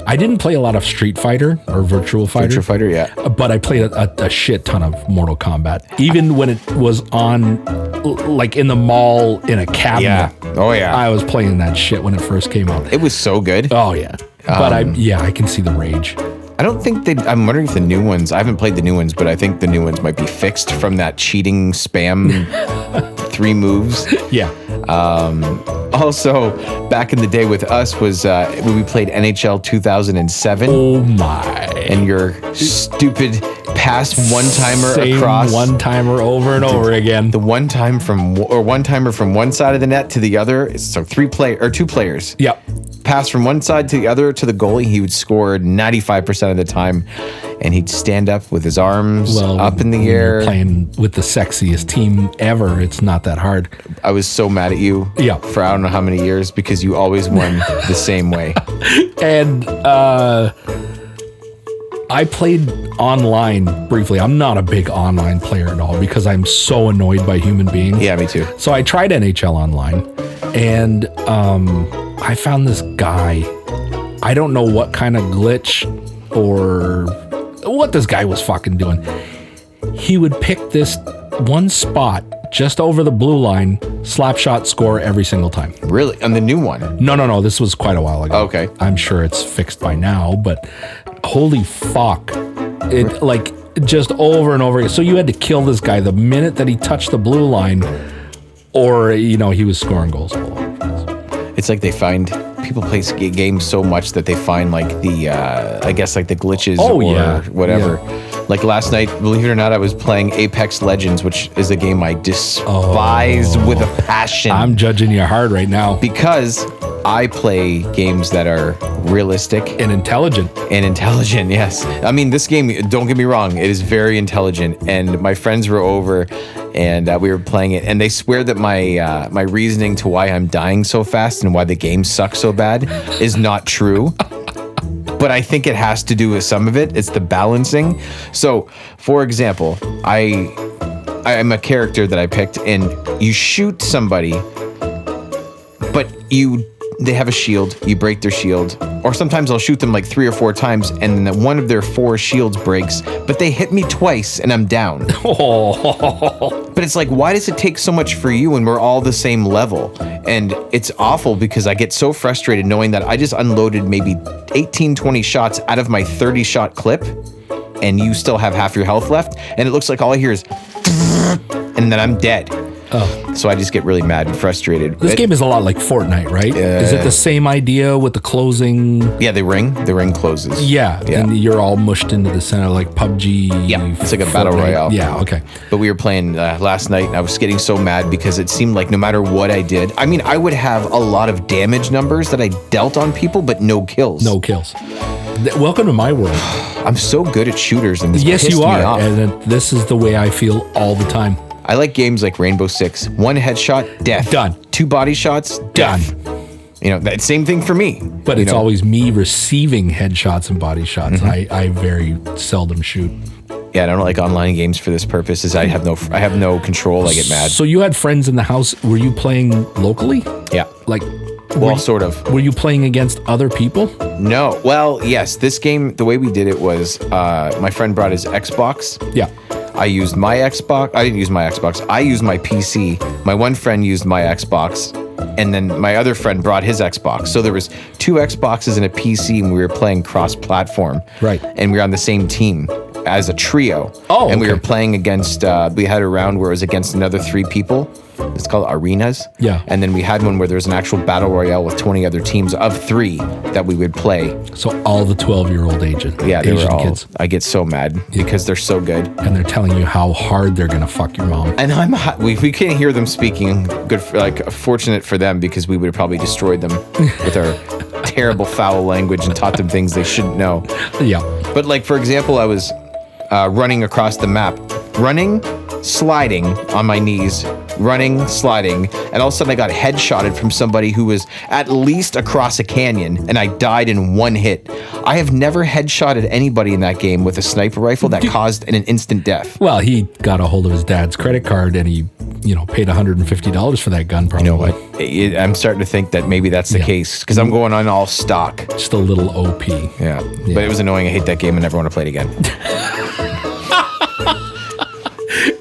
S1: I didn't play a lot of Street Fighter or Virtual Fighter.
S2: Virtua Fighter, yeah.
S1: But I played a shit ton of Mortal Kombat. Even when it was on, like in the mall in a cabinet.
S2: Yeah. Oh, yeah.
S1: I was playing that shit when it first came out.
S2: It was so good.
S1: Oh, yeah. But I can see the rage.
S2: I don't think I'm wondering if the new ones, I haven't played the new ones, but I think the new ones might be fixed from that cheating spam 3 moves.
S1: Yeah.
S2: Also, back in the day with us was when we played NHL 2007.
S1: Oh my.
S2: And your stupid pass one-timer
S1: Same
S2: across.
S1: one-timer over and over again.
S2: The one-timer from one side of the net to the other. So 2 players.
S1: Yep.
S2: Pass from one side to the other to the goalie. He would score 95% of the time. And he'd stand up with his arms up in the air.
S1: You're playing with the sexiest team ever. It's not that hard.
S2: I was so mad at you for I don't know how many years because you always won the same way.
S1: And I played online briefly. I'm not a big online player at all because I'm so annoyed by human beings.
S2: Yeah, me too.
S1: So I tried NHL Online, and I found this guy. I don't know what kind of glitch or what this guy was fucking doing. He would pick this one spot just over the blue line, slap shot, score every single time.
S2: Really? On the new one?
S1: No. This was quite a while ago.
S2: Okay.
S1: I'm sure it's fixed by now, but holy fuck. It like just over and over again. So you had to kill this guy the minute that he touched the blue line, or, he was scoring goals all over the place.
S2: It's like they find people play games so much that they find like the I guess like the glitches or whatever. Yeah. Like last night, believe it or not, I was playing Apex Legends, which is a game I despise with a passion.
S1: I'm judging you hard right now.
S2: Because I play games that are realistic.
S1: And intelligent.
S2: Yes. I mean, this game, don't get me wrong, it is very intelligent. And my friends were over and we were playing it. And they swear that my reasoning to why I'm dying so fast and why the game sucks so bad is not true. But I think it has to do with some of it. It's the balancing. So, for example, I'm a character that I picked, and you shoot somebody, but they have a shield. You break their shield, or sometimes I'll shoot them like 3 or 4 times, and then one of their 4 shields breaks, but they hit me twice, and I'm down. But it's like, why does it take so much for you when we're all the same level? And it's awful because I get so frustrated knowing that I just unloaded maybe 18, 20 shots out of my 30 shot clip, and you still have half your health left, and it looks like all I hear is and then I'm dead. Oh. So I just get really mad and frustrated.
S1: This game is a lot like Fortnite, right? Is it the same idea with the closing?
S2: Yeah, the ring closes.
S1: Yeah, and you're all mushed into the center like PUBG.
S2: Yeah, it's like a
S1: Fortnite.
S2: battle royale.
S1: Yeah, okay.
S2: But we were playing last night, and I was getting so mad because it seemed like no matter what I did, I mean, I would have a lot of damage numbers that I dealt on people, but no kills.
S1: No kills. Welcome to my world.
S2: I'm so good at shooters, and this
S1: yes,
S2: pissed
S1: you are,
S2: me off.
S1: and this is the way I feel all the time.
S2: I like games like Rainbow Six. 1 headshot, death.
S1: Done.
S2: 2 body shots, death.
S1: Done.
S2: That same thing for me.
S1: But it's always me receiving headshots and body shots.
S2: Mm-hmm.
S1: I very seldom shoot.
S2: Yeah, I don't like online games for this purpose. I have no control. I get mad.
S1: So you had friends in the house. Were you playing locally?
S2: Yeah.
S1: Like,
S2: sort of.
S1: Were you playing against other people?
S2: No. Well, yes. This game, the way we did it was my friend brought his Xbox.
S1: Yeah.
S2: I used my Xbox. I didn't use my Xbox. I used my PC. My one friend used my Xbox. And then my other friend brought his Xbox. So there was 2 Xboxes and a PC, and we were playing cross-platform.
S1: Right.
S2: And we were on the same team. as a trio.
S1: Oh,
S2: and we
S1: okay.
S2: were playing against. We had a round where it was against another 3 people. It's called arenas.
S1: Yeah.
S2: And then we had one where there was an actual battle royale with 20 other teams of 3 that we would play.
S1: So all the 12-year-old Asian kids.
S2: I get so mad because they're so good.
S1: And they're telling you how hard they're going to fuck your mom.
S2: And we can't hear them speaking. Good, fortunate for them, because we would have probably destroyed them with our terrible foul language and taught them things they shouldn't know.
S1: Yeah.
S2: But like, for example, I was running across the map, sliding on my knees, running, sliding, and all of a sudden I got headshotted from somebody who was at least across a canyon, and I died in 1 hit. I have never headshotted anybody in that game with a sniper rifle that caused an instant death.
S1: Well, he got a hold of his dad's credit card and he, paid $150 for that gun probably.
S2: You know what? I'm starting to think that maybe that's the case, because I'm going on all stock.
S1: Just a little OP.
S2: Yeah. But it was annoying. I hate that game and never want to play it again.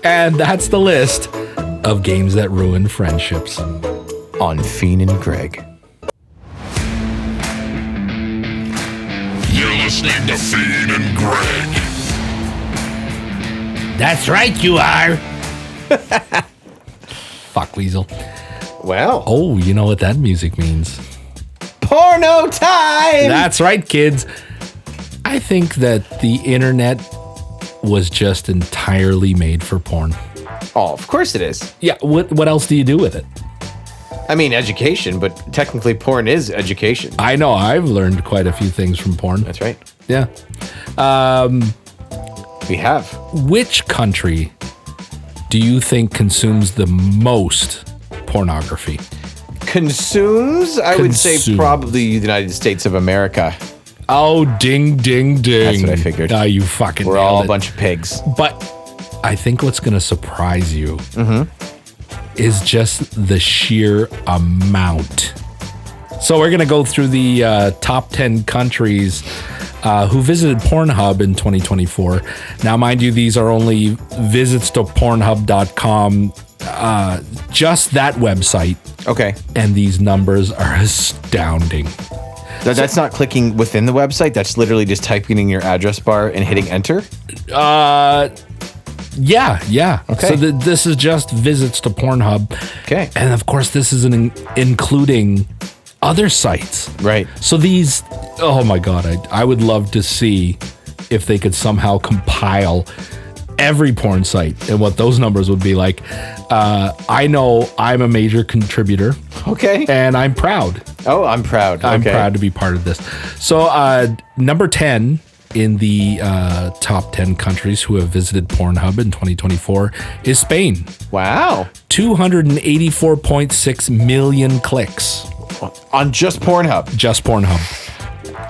S1: And that's the list of games that ruin friendships.
S2: On Fiend and Greg.
S4: You're listening to Fiend and Greg.
S7: That's right, you are.
S1: Fuck, Weasel.
S2: Well.
S1: Oh, you know what that music means.
S2: Porno time!
S1: That's right, kids. I think that the internet was just entirely made for porn.
S2: Oh, of course it is.
S1: Yeah, what else do you do with it?
S2: I mean, education, but technically porn is education.
S1: I know, I've learned quite a few things from porn.
S2: That's right.
S1: Yeah.
S2: We have.
S1: Which country do you think consumes the most pornography?
S2: Consumes? I would say
S1: Consumes.
S2: probably the United States of America.
S1: Oh, ding, ding, ding.
S2: That's what I figured.
S1: Ah, you fucking
S2: We're
S1: nailed
S2: all
S1: it.
S2: a bunch of pigs.
S1: But I think what's going to surprise you is just the sheer amount. So we're going to go through the top 10 countries who visited Pornhub in 2024. Now, mind you, these are only visits to Pornhub.com, just that website.
S2: Okay.
S1: And these numbers are astounding.
S2: That's not clicking within the website. That's literally just typing in your address bar and hitting enter.
S1: Yeah.
S2: Okay.
S1: So this is just visits to Pornhub.
S2: Okay.
S1: And of course, this is including other sites.
S2: Right.
S1: So these, oh my God, I would love to see if they could somehow compile every porn site and what those numbers would be like. I know I'm a major contributor.
S2: Okay.
S1: And I'm proud.
S2: Oh, I'm proud.
S1: I'm
S2: Okay.
S1: proud to be part of this. So number 10 in the top 10 countries who have visited Pornhub in 2024 is Spain.
S2: Wow.
S1: 284.6 million clicks.
S2: On just Pornhub.
S1: Just Pornhub.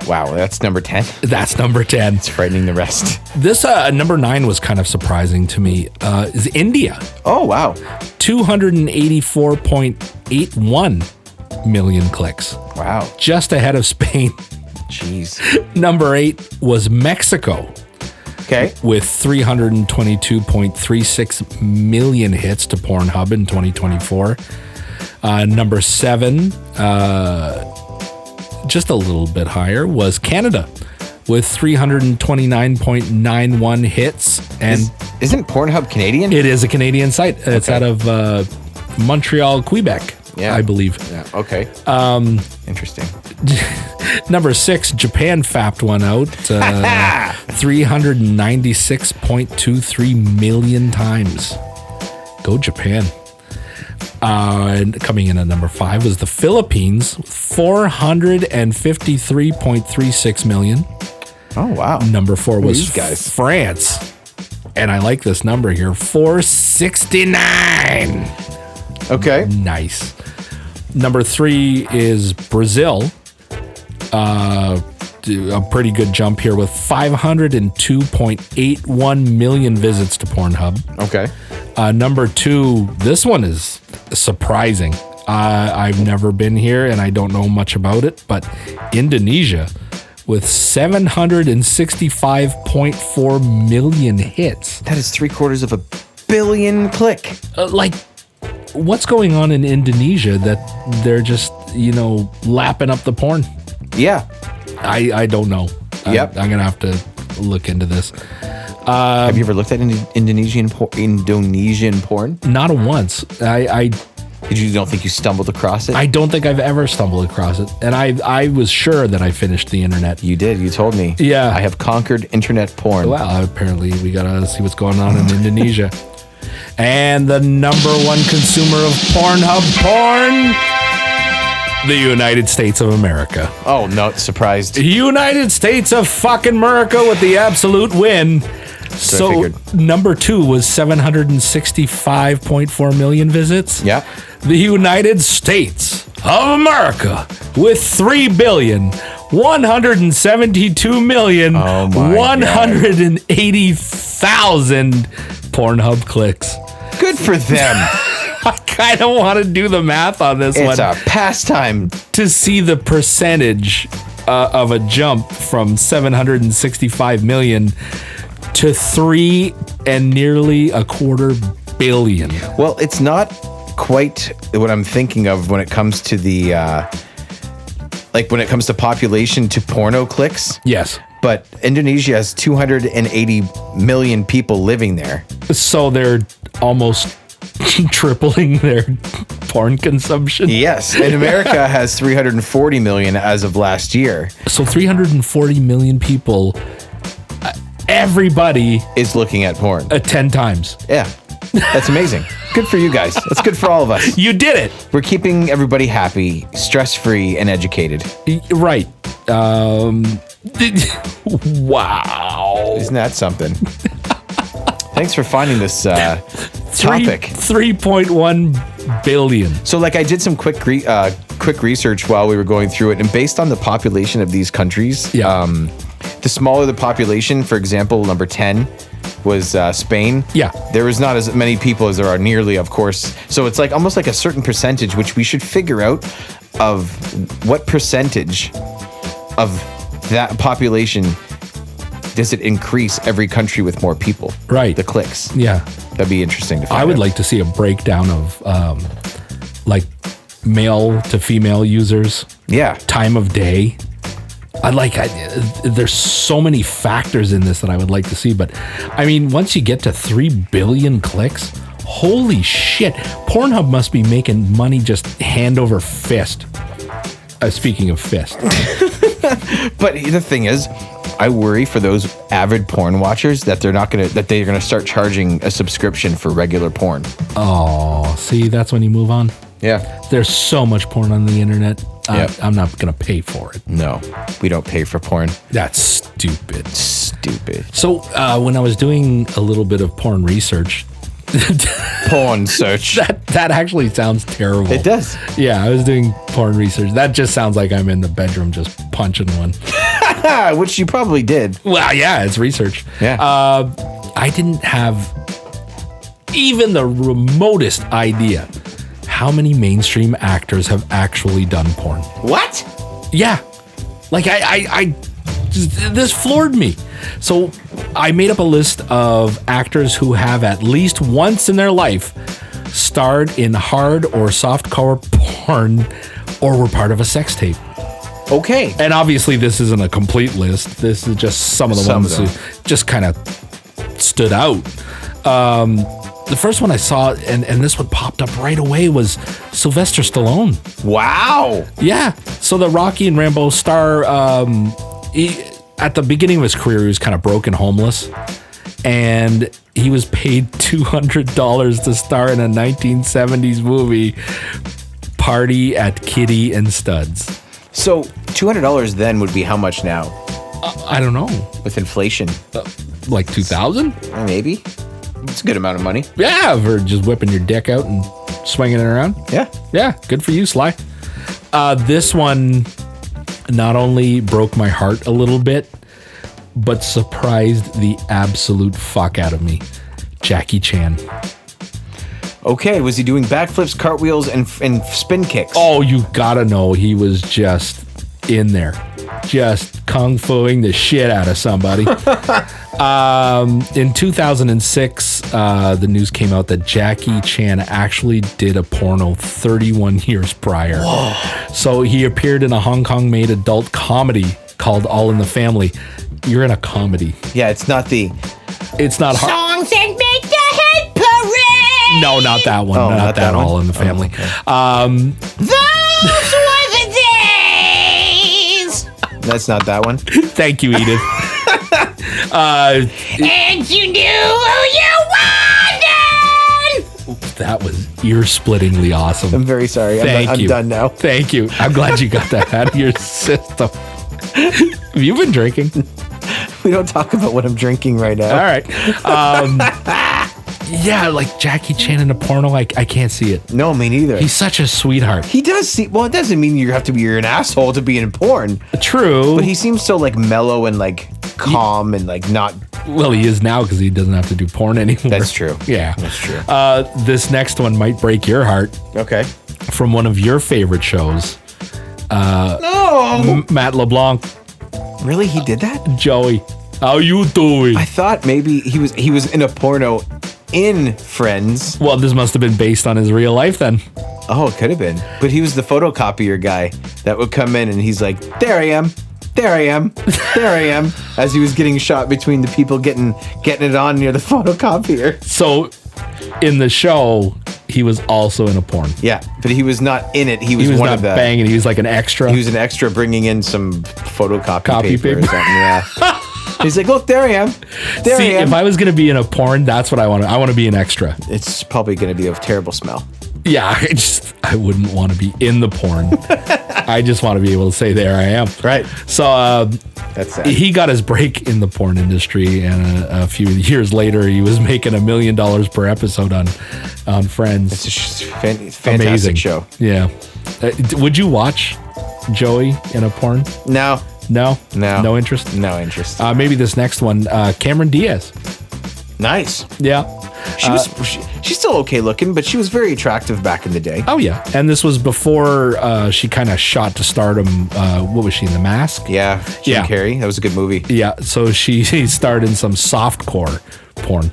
S2: Wow, that's number 10.
S1: That's number 10.
S2: It's frightening the rest.
S1: This number 9 was kind of surprising to me. Is India.
S2: Oh, wow.
S1: 284.81 million clicks.
S2: Wow.
S1: Just ahead of Spain.
S2: Jeez.
S1: Number 8 was Mexico.
S2: Okay.
S1: With 322.36 million hits to Pornhub in 2024. Number 7, just a little bit higher, was Canada with 329.91 hits. And
S2: Isn't Pornhub Canadian?
S1: it is a Canadian site. It's out of Montreal, Quebec, I believe.
S2: Yeah. Okay. Interesting.
S1: Number 6, Japan fapped one out 396.23 million times. Go Japan. And coming in at number 5 was the Philippines, 453.36 million.
S2: Oh, wow.
S1: Number 4 was
S2: these guys?
S1: France. And I like this number here, 469.
S2: Okay.
S1: Nice. Number 3 is Brazil. A pretty good jump here with 502.81 million visits to Pornhub.
S2: Okay.
S1: Number 2, this one is surprising. I've never been here and I don't know much about it, but Indonesia with 765.4 million hits.
S2: That is 750 million click.
S1: What's going on in Indonesia that they're just, lapping up the porn?
S2: Yeah.
S1: I don't know.
S2: Yep.
S1: I'm going to have to look into this.
S2: Have you ever looked at Indonesian porn?
S1: Not once.
S2: You don't think you stumbled across it?
S1: I don't think I've ever stumbled across it. And I was sure that I finished the internet.
S2: You did. You told me.
S1: Yeah.
S2: I have conquered internet porn.
S1: Well, apparently we got to see what's going on in Indonesia. And the number one consumer of Pornhub porn, the United States of America.
S2: Oh, no, surprised.
S1: The United States of fucking America with the absolute win. So number 2 was 765.4 million visits.
S2: Yeah.
S1: The United States of America with 3,172,180,000 Pornhub clicks.
S2: Good for them.
S1: I kind of want to do the math on this one.
S2: It's a pastime.
S1: To see the percentage of a jump from 765 million to 3 and nearly a quarter billion.
S2: Well, it's not quite what I'm thinking of when it comes to the when it comes to population to porno clicks.
S1: Yes.
S2: But Indonesia has 280 million people living there.
S1: So they're almost tripling their porn consumption.
S2: Yes. And America has 340 million as of last year.
S1: So 340 million people, everybody
S2: is looking at porn.
S1: 10 times.
S2: Yeah. That's amazing. Good for you guys. That's good for all of us.
S1: You did it.
S2: We're keeping everybody happy, stress-free, and educated.
S1: Right. Wow.
S2: Isn't that something? Thanks for finding this topic.
S1: 3.1 billion.
S2: So, I did some quick research while we were going through it, and based on the population of these countries, the smaller the population, for example, number 10 was Spain.
S1: Yeah.
S2: There was not as many people as there are nearly, of course. So it's almost like a certain percentage, which we should figure out of what percentage of that population does it increase every country with more people?
S1: Right.
S2: The clicks.
S1: Yeah.
S2: That'd be interesting to find
S1: I would
S2: out.
S1: like to see a breakdown of male to female users.
S2: Yeah.
S1: Time of day. There's so many factors in this that I would like to see, but I mean, once you get to 3 billion clicks, holy shit, Pornhub must be making money just hand over fist. Speaking of fist.
S2: But the thing is, I worry for those avid porn watchers that they're gonna start charging a subscription for regular porn.
S1: Oh, see, that's when you move on.
S2: Yeah.
S1: There's so much porn on the internet.
S2: Yep.
S1: I'm not going to pay for it.
S2: No, we don't pay for porn.
S1: That's stupid.
S2: Stupid.
S1: So when I was doing a little bit of porn research,
S2: porn search.
S1: That actually sounds terrible.
S2: It does.
S1: Yeah, I was doing porn research. That just sounds like I'm in the bedroom just punching one.
S2: Which you probably did.
S1: Well, yeah, it's research.
S2: Yeah.
S1: I didn't have even the remotest idea how many mainstream actors have actually done porn.
S2: What?
S1: Yeah. This floored me. So I made up a list of actors who have at least once in their life starred in hard or softcore porn or were part of a sex tape.
S2: Okay.
S1: And obviously this isn't a complete list. This is just some of the ones who just kind of stood out. The first one I saw, and this one popped up right away, was Sylvester Stallone.
S2: Wow.
S1: Yeah. So the Rocky and Rambo star, at the beginning of his career, he was kind of broke and homeless. And he was paid $200 to star in a 1970s movie, Party at Kitty and Studs.
S2: So $200 then would be how much now?
S1: I don't know.
S2: With inflation?
S1: Like 2,000?
S2: Maybe. It's a good amount of money.
S1: Yeah, for just whipping your dick out and swinging it around.
S2: Yeah.
S1: Yeah, good for you, Sly. This one not only broke my heart a little bit, but surprised the absolute fuck out of me. Jackie Chan.
S2: Okay, was he doing backflips, cartwheels, and spin kicks?
S1: Oh, you gotta know he was just in there. Just kung fuing the shit out of somebody. In 2006, the news came out that Jackie Chan actually did a porno 31 years prior. Whoa. So he appeared in a Hong Kong-made adult comedy called All in the Family. You're in a comedy.
S2: Yeah, it's not the
S1: It's not hard.
S7: Songs that make the head parade.
S1: No, not that one.
S2: Oh,
S1: not that
S2: one?
S1: All in the Family.
S7: Those were the days.
S2: That's not that one.
S1: Thank you, Edith.
S7: And you knew who you were then.
S1: That was ear-splittingly awesome.
S2: I'm very sorry.
S1: Thank
S2: I'm
S1: you.
S2: done now.
S1: Thank you. I'm glad you got that out of your system. Have you been drinking?
S2: We don't talk about what I'm drinking right now.
S1: All right. Yeah, like Jackie Chan in a porno, I can't see it.
S2: No, me neither.
S1: He's such a sweetheart.
S2: He does see. Well, it doesn't mean you have to be. You're an asshole to be in porn.
S1: True.
S2: But he seems so like mellow and like calm and like not.
S1: Well, he is now because he doesn't have to do porn anymore.
S2: That's true.
S1: Yeah.
S2: That's true.
S1: This next one might break your heart.
S2: Okay.
S1: From one of your favorite shows.
S2: No.
S1: Matt LeBlanc.
S2: Really, he did that?
S1: Joey. How you doing?
S2: I thought maybe he was in a porno in Friends.
S1: Well, this must have been based on his real life then.
S2: Oh, it could have been. But he was the photocopier guy that would come in and he's like, there I am. There I am. There I am. As he was getting shot between the people getting it on near the photocopier.
S1: So in the show, he was also in a porn.
S2: Yeah, but he was not in it. He was one
S1: not
S2: of the
S1: banging. He was like an extra.
S2: He was an extra bringing in some photocopy paper or
S1: paper.
S2: something. Yeah. He's like, look, there I am. There
S1: See,
S2: I am.
S1: if I was going to be in a porn, that's what I want. I want to be an extra.
S2: It's probably going to be a terrible smell.
S1: Yeah, I wouldn't want to be in the porn. I just want to be able to say, there I am.
S2: Right.
S1: So
S2: That's sad.
S1: he got his break in the porn industry, and a few years later, he was making $1 million per episode on Friends.
S2: It's a fantastic
S1: Amazing
S2: show.
S1: Yeah. Would you watch Joey in a porn?
S2: No.
S1: No?
S2: No.
S1: No interest?
S2: No interest.
S1: Maybe this next one, Cameron Diaz.
S2: Nice.
S1: Yeah.
S2: She's still okay looking, but she was very attractive back in the day.
S1: Oh, yeah. And this was before she kind of shot to stardom. What was she, in The Mask?
S2: Yeah. Jim
S1: Yeah.
S2: Carrey. That was a good movie.
S1: Yeah. So she starred in some softcore porn.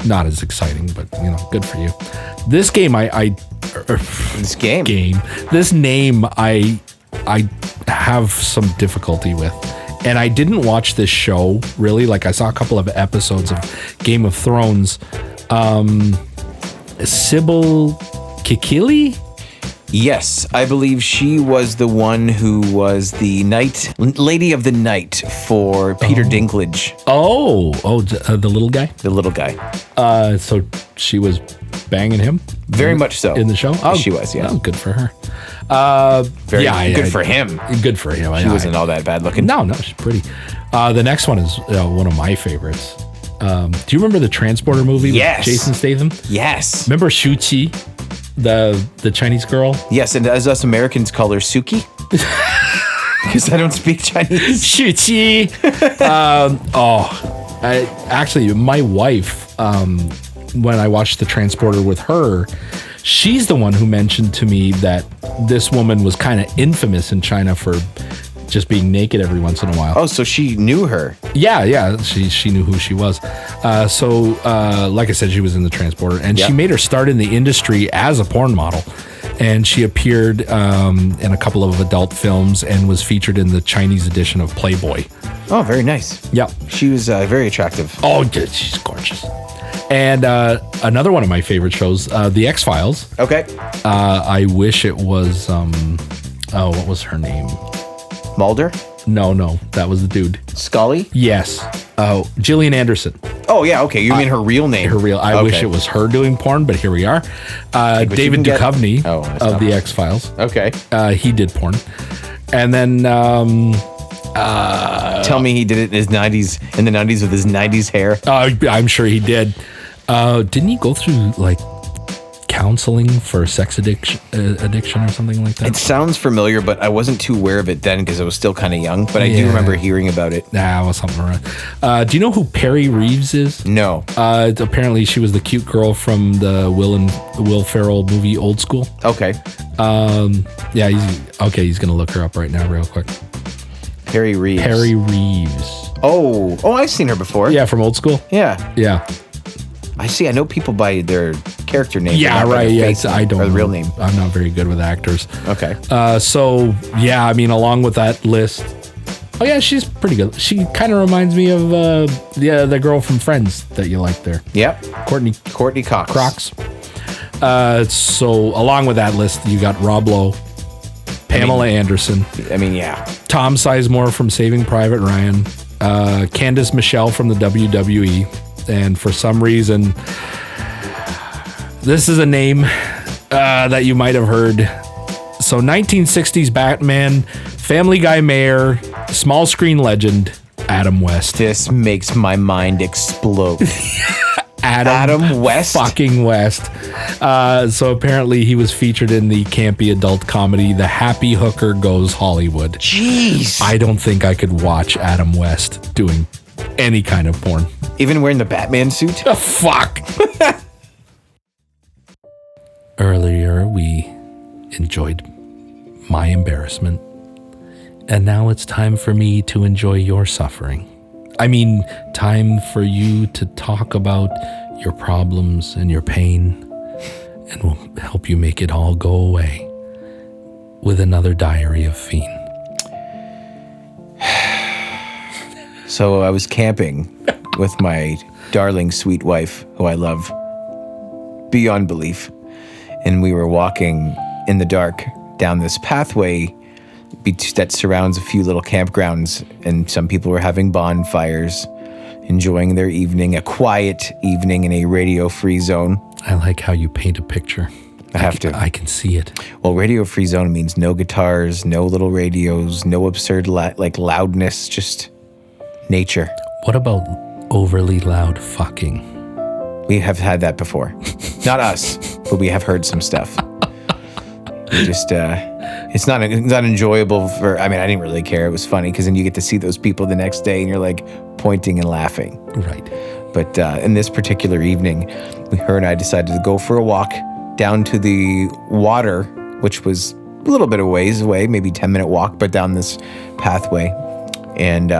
S1: Not as exciting, but, good for you. This game,
S2: This game.
S1: this name, I have some difficulty with. And I didn't watch this show, really. Like, I saw a couple of episodes of Game of Thrones. Sybil Kikili?
S2: Yes, I believe she was the one who was the lady of the night for Peter Dinklage,
S1: The little guy?
S2: the little guy.
S1: So she was banging him?
S2: Very much so.
S1: In the show?
S2: She was, yeah.
S1: Oh, good for her.
S2: Very good for him.
S1: Good for him.
S2: She wasn't all that bad looking.
S1: No, she's pretty. The next one is one of my favorites. Do you remember the Transporter movie
S2: Yes.
S1: with Jason Statham?
S2: Yes.
S1: Remember Shu Qi, the Chinese girl?
S2: Yes, and as us Americans call her Suki. Because I don't speak Chinese.
S1: Shu Qi. Actually, my wife, when I watched the Transporter with her, she's the one who mentioned to me that this woman was kind of infamous in China for just being naked every once in a while.
S2: Oh, so she knew her.
S1: Yeah, she knew who she was. So like I said, she was in the Transporter, and she made her start in the industry as a porn model. And she appeared in a couple of adult films and was featured in the Chinese edition of Playboy.
S2: Oh, very nice.
S1: Yeah.
S2: She was very attractive.
S1: Oh, she's gorgeous. And another one of my favorite shows, The X-Files.
S2: Okay.
S1: I wish it was, what was her name?
S2: Mulder?
S1: No, that was the dude.
S2: Scully?
S1: Yes. Oh, Gillian Anderson.
S2: Oh, yeah, okay. You mean her real name?
S1: Her real. I wish it was her doing porn, but here we are. David Duchovny of The X-Files.
S2: Okay.
S1: He did porn. And then...
S2: Tell me he did it in the 90s with his 90s hair.
S1: I'm sure he did. Didn't he go through, like, counseling for sex addiction or something like that?
S2: It sounds familiar, but I wasn't too aware of it then because I was still kind of young, but I do remember hearing about it.
S1: Nah, was something around. Do you know who Perry Reeves is?
S2: No.
S1: Apparently she was the cute girl from the Will Ferrell movie Old School.
S2: Okay.
S1: Yeah, he's going to look her up right now real quick.
S2: Perry Reeves.
S1: Perry Reeves.
S2: Oh, I've seen her before.
S1: Yeah, from Old School?
S2: Yeah.
S1: Yeah.
S2: I see. I know people by their character name.
S1: Yeah,
S2: not by
S1: right.
S2: their
S1: Yeah,
S2: face
S1: I don't
S2: or the
S1: know.
S2: real name.
S1: I'm not very good with actors.
S2: Okay.
S1: So, yeah, I mean, along with that list, Oh yeah, she's pretty good. She kind of reminds me of the girl from Friends that you like there.
S2: Yep.
S1: Courtney
S2: Cox.
S1: Crocs. So along with that list, you got Rob Lowe, Pamela Anderson.
S2: I mean, yeah.
S1: Tom Sizemore from Saving Private Ryan, Candice Michelle from the WWE, and for some reason, this is a name that you might have heard. So 1960s Batman, Family Guy mayor, small screen legend, Adam West.
S2: This makes my mind explode.
S1: Adam
S2: West?
S1: Fucking West. So apparently he was featured in the campy adult comedy The Happy Hooker Goes Hollywood.
S2: Jeez.
S1: I don't think I could watch Adam West doing any kind of porn.
S2: Even wearing the Batman suit?
S1: Oh, fuck. Earlier we enjoyed my embarrassment, and now it's time for me to enjoy your suffering. I mean, time for you to talk about your problems and your pain, and we'll help you make it all go away with another Diary of Fiend.
S2: So I was camping with my darling sweet wife, who I love beyond belief, and we were walking in the dark down this pathway that surrounds a few little campgrounds, and some people were having bonfires, enjoying their evening, a quiet evening in a radio-free zone.
S1: I like how you paint a picture.
S2: I have to.
S1: I can see it.
S2: Well, radio-free zone means no guitars, no little radios, no absurd loudness, just nature.
S1: What about overly loud fucking?
S2: We have had that before. Not us, but we have heard some stuff. We just, it's not enjoyable for, I mean, I didn't really care. It was funny because then you get to see those people the next day and you're like pointing and laughing.
S1: Right.
S2: But in this particular evening, her and I decided to go for a walk down to the water, which was a little bit of ways away, maybe 10-minute walk, but down this pathway. And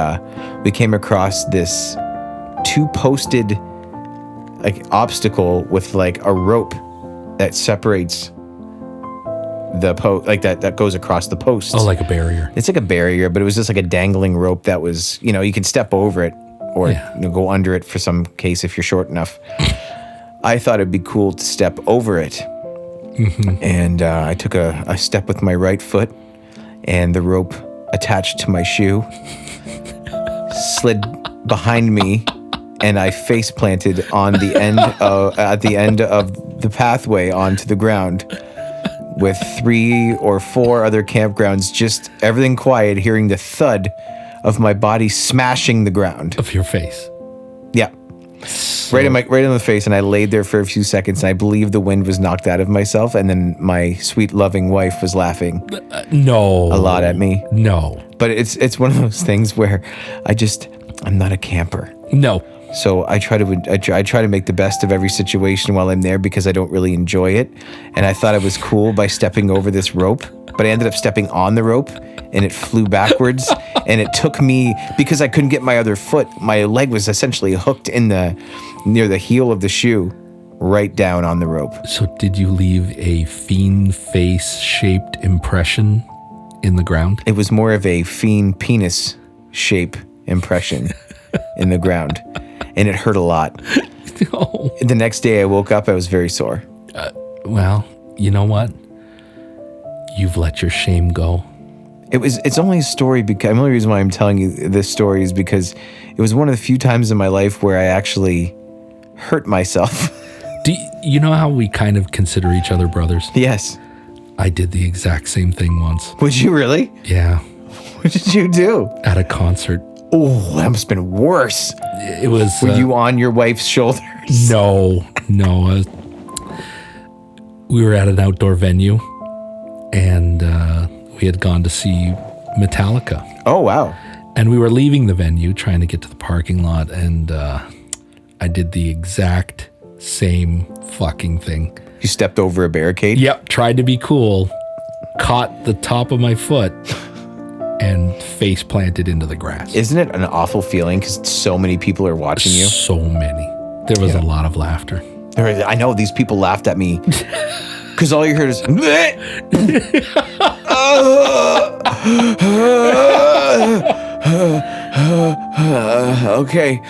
S2: we came across this 2-posted like obstacle with like a rope that separates the post, like that goes across the posts.
S1: Oh, like a barrier.
S2: It's like a barrier, but it was just like a dangling rope that was, you could step over it or go under it for some case if you're short enough. I thought it'd be cool to step over it. Mm-hmm. And I took a step with my right foot, and the rope attached to my shoe slid behind me, and I face planted on the end at the end of the pathway onto the ground, with 3 or 4 other campgrounds, just everything quiet, hearing the thud of my body smashing the ground.
S1: Of your face.
S2: Yeah. Right in the face, and I laid there for a few seconds, and I believe the wind was knocked out of myself, and then my sweet, loving wife was laughing
S1: No.
S2: a lot at me.
S1: No.
S2: But it's one of those things where I'm not a camper.
S1: No.
S2: So I try to make the best of every situation while I'm there because I don't really enjoy it. And I thought it was cool by stepping over this rope, but I ended up stepping on the rope and it flew backwards. And it took me, because I couldn't get my other foot, my leg was essentially hooked near the heel of the shoe, right down on the rope.
S1: So did you leave a fiend face shaped impression in the ground?
S2: It was more of a fiend penis shape impression in the ground. And it hurt a lot.
S1: No.
S2: The next day I woke up, I was very sore.
S1: Well, you know what? You've let your shame go.
S2: It's only a story because the only reason why I'm telling you this story is because it was one of the few times in my life where I actually hurt myself.
S1: Do you know how we kind of consider each other brothers?
S2: Yes.
S1: I did the exact same thing once.
S2: Would you really?
S1: Yeah.
S2: What did you do?
S1: At a concert.
S2: Oh, that must have been worse.
S1: It was...
S2: Were you on your wife's shoulders?
S1: No. We were at an outdoor venue, and we had gone to see Metallica.
S2: Oh, wow.
S1: And we were leaving the venue, trying to get to the parking lot, and I did the exact same fucking thing.
S2: You stepped over a barricade?
S1: Yep, tried to be cool, caught the top of my foot, and face planted into the grass.
S2: Isn't it an awful feeling because so many people are watching you?
S1: So many. There was a lot of laughter.
S2: I know these people laughed at me because all you heard is Okay.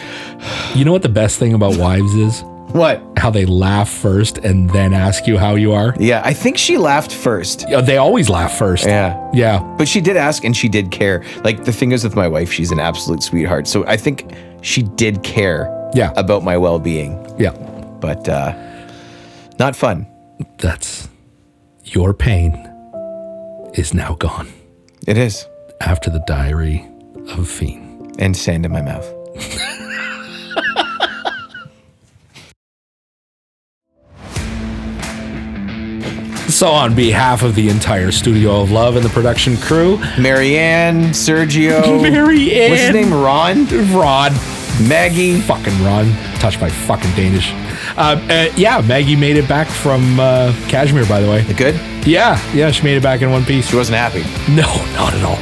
S1: You know what the best thing about wives is?
S2: What?
S1: How they laugh first and then ask you how you are.
S2: Yeah, I think she laughed first.
S1: They always laugh first.
S2: Yeah.
S1: Yeah.
S2: But she did ask and she did care. Like the thing is with my wife, she's an absolute sweetheart. So I think she did care about my well-being.
S1: Yeah.
S2: But not fun.
S1: That's your pain is now gone.
S2: It is.
S1: After the diary of a fiend.
S2: And sand in my mouth.
S1: So on behalf of the entire Studio of Love and the production crew,
S2: Marianne, Sergio.
S1: Marianne.
S2: What's his name? Ron?
S1: Ron.
S2: Maggie.
S1: Fucking Ron. Touched by fucking Danish. Yeah, Maggie made it back from Kashmir, by the way.
S2: Good?
S1: Yeah, she made it back in one piece.
S2: She wasn't happy.
S1: No, not at all.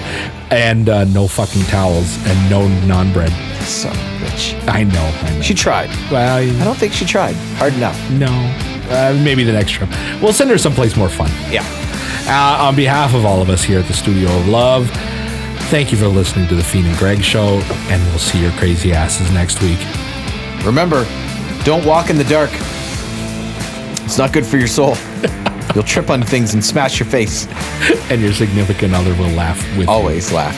S1: And no fucking towels and no naan bread.
S2: Son of a bitch.
S1: I know.
S2: She tried.
S1: Well,
S2: I don't think she tried hard enough.
S1: No. Maybe the next trip. We'll send her someplace more fun.
S2: Yeah.
S1: On behalf of all of us here at the Studio of Love, thank you for listening to the Fiend and Greg Show, and we'll see your crazy asses next week.
S2: Remember, don't walk in the dark. It's not good for your soul. You'll trip on things and smash your face.
S1: And your significant other will laugh with you.
S2: Always laugh.